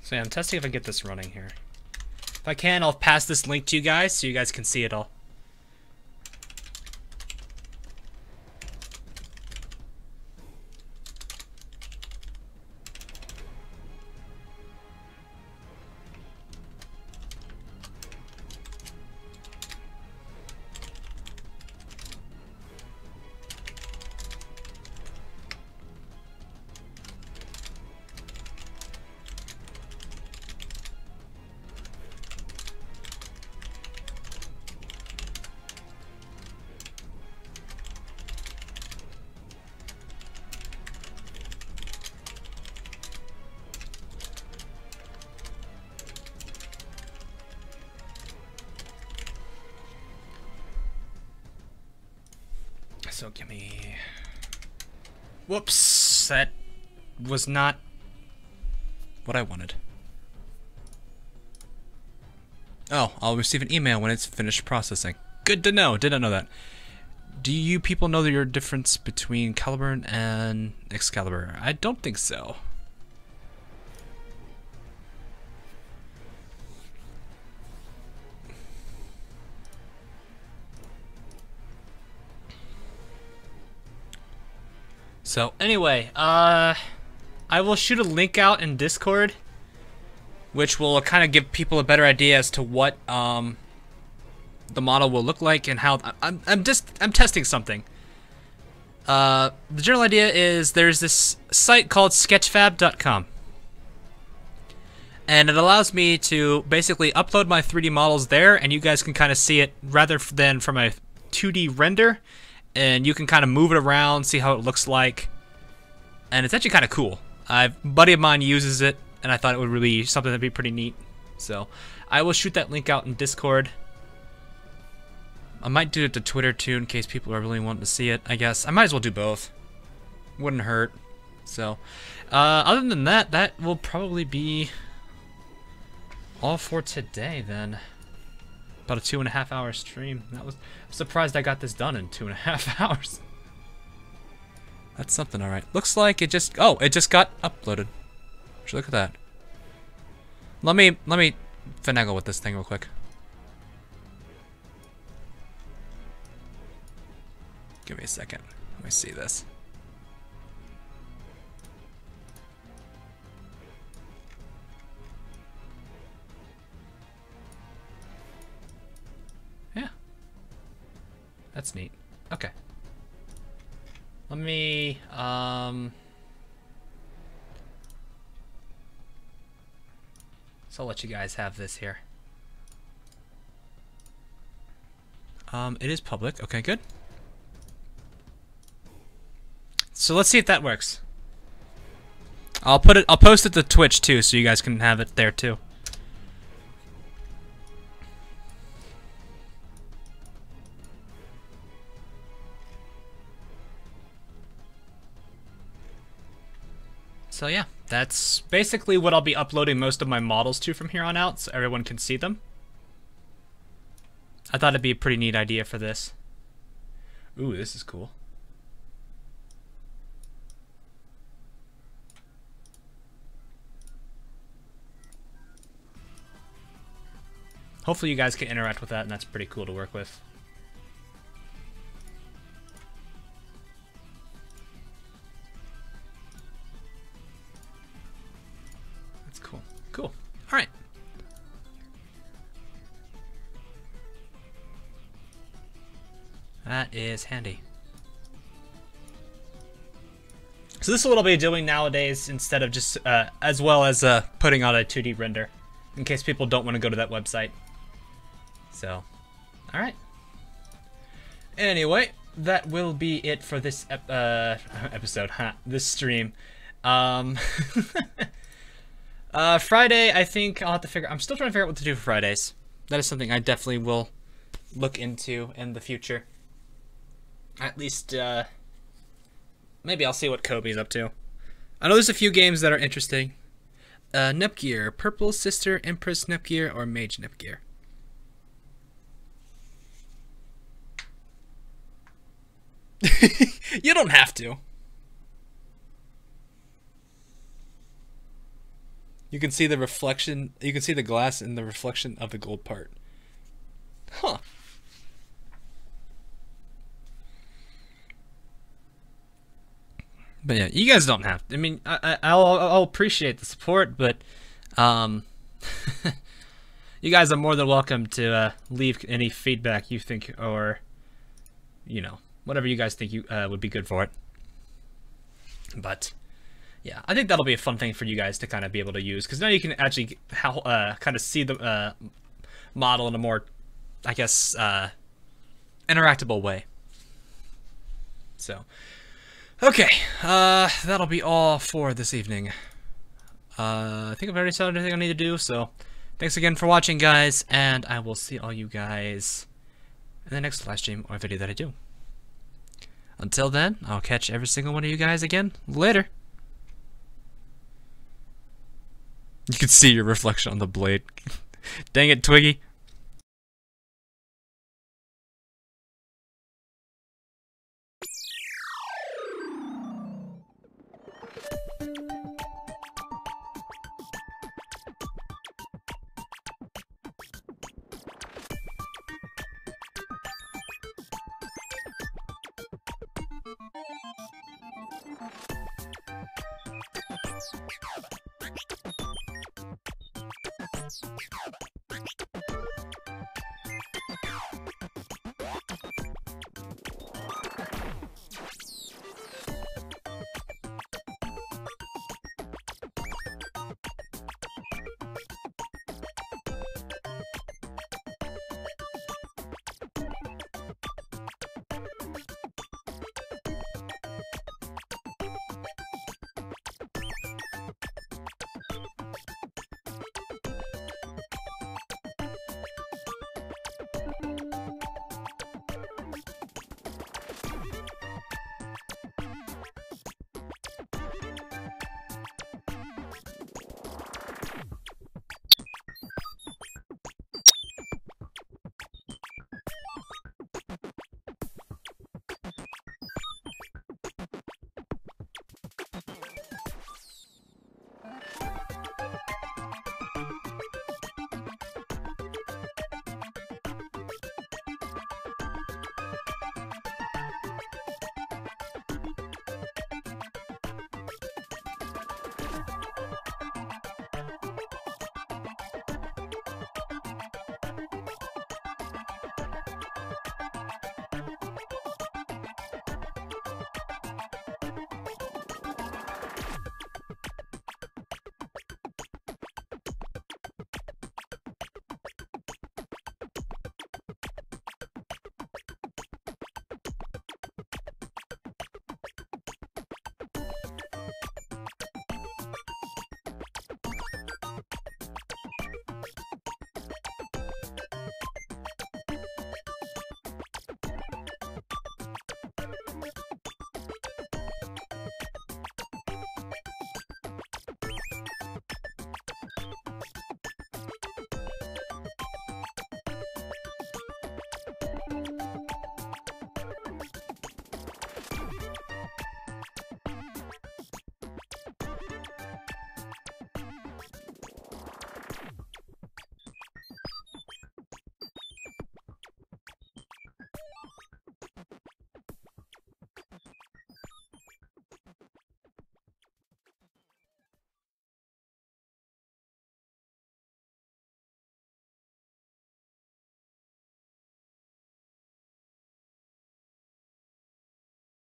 A: So yeah, I'm testing if I get this running here. If I can, I'll pass this link to you guys so you guys can see it all. So give me... Whoops! That was not what I wanted. Oh, I'll receive an email when it's finished processing. Good to know. Did not know that. Do you people know your difference between Caliburn and Excalibur? I don't think so. So anyway, I will shoot a link out in Discord, which will kind of give people a better idea as to what the model will look like and how I'm testing something. The general idea is there's this site called sketchfab.com, and it allows me to basically upload my 3D models there, and you guys can kind of see it rather than from a 2D render, and you can kind of move it around, see how it looks like, and it's actually kind of cool. A buddy of mine uses it, and I thought it would really be something that'd be pretty neat. So I will shoot that link out in Discord. I might do it to Twitter too in case people are really wanting to see it, I guess. I might as well do both. Wouldn't hurt. So other than that, that will probably be all for today then. About a 2.5 hour stream. I'm surprised I got this done in 2.5 hours. That's something, alright. Looks like it just got uploaded. Should look at that. Let me finagle with this thing real quick. Give me a second. Let me see this. Yeah. That's neat. Okay. Let me so I'll let you guys have this here. It is public. Okay, good. So let's see if that works. I'll post it to Twitch too, so you guys can have it there too. So yeah, that's basically what I'll be uploading most of my models to from here on out, so everyone can see them. I thought it'd be a pretty neat idea for this. Ooh, this is cool. Hopefully you guys can interact with that, and that's pretty cool to work with. That's cool. Cool. All right. That is handy. So this is what I'll be doing nowadays instead of just, as well as putting on a 2D render, in case people don't want to go to that website. So, alright. Anyway, that will be it for this episode, this stream. Friday, I think I'll have to I'm still trying to figure out what to do for Fridays. That is something I definitely will look into in the future. At least, maybe I'll see what Kobe's up to. I know there's a few games that are interesting. Nepgear, Purple Sister, Empress Nepgear, or Mage Nepgear. You don't have to. You can see the reflection, you can see the glass in the reflection of the gold part. Huh. But yeah, you guys don't have to. I mean, I'll appreciate the support, but you guys are more than welcome to leave any feedback you think, or you know, whatever you guys think you would be good for it. But yeah, I think that'll be a fun thing for you guys to kind of be able to use, because now you can actually kind of see the model in a more, I guess, interactable way. So, okay, that'll be all for this evening. I think I've already said everything I need to do, so thanks again for watching, guys, and I will see all you guys in the next live stream or video that I do. Until then, I'll catch every single one of you guys again later. You can see your reflection on the blade. Dang it, Twiggy.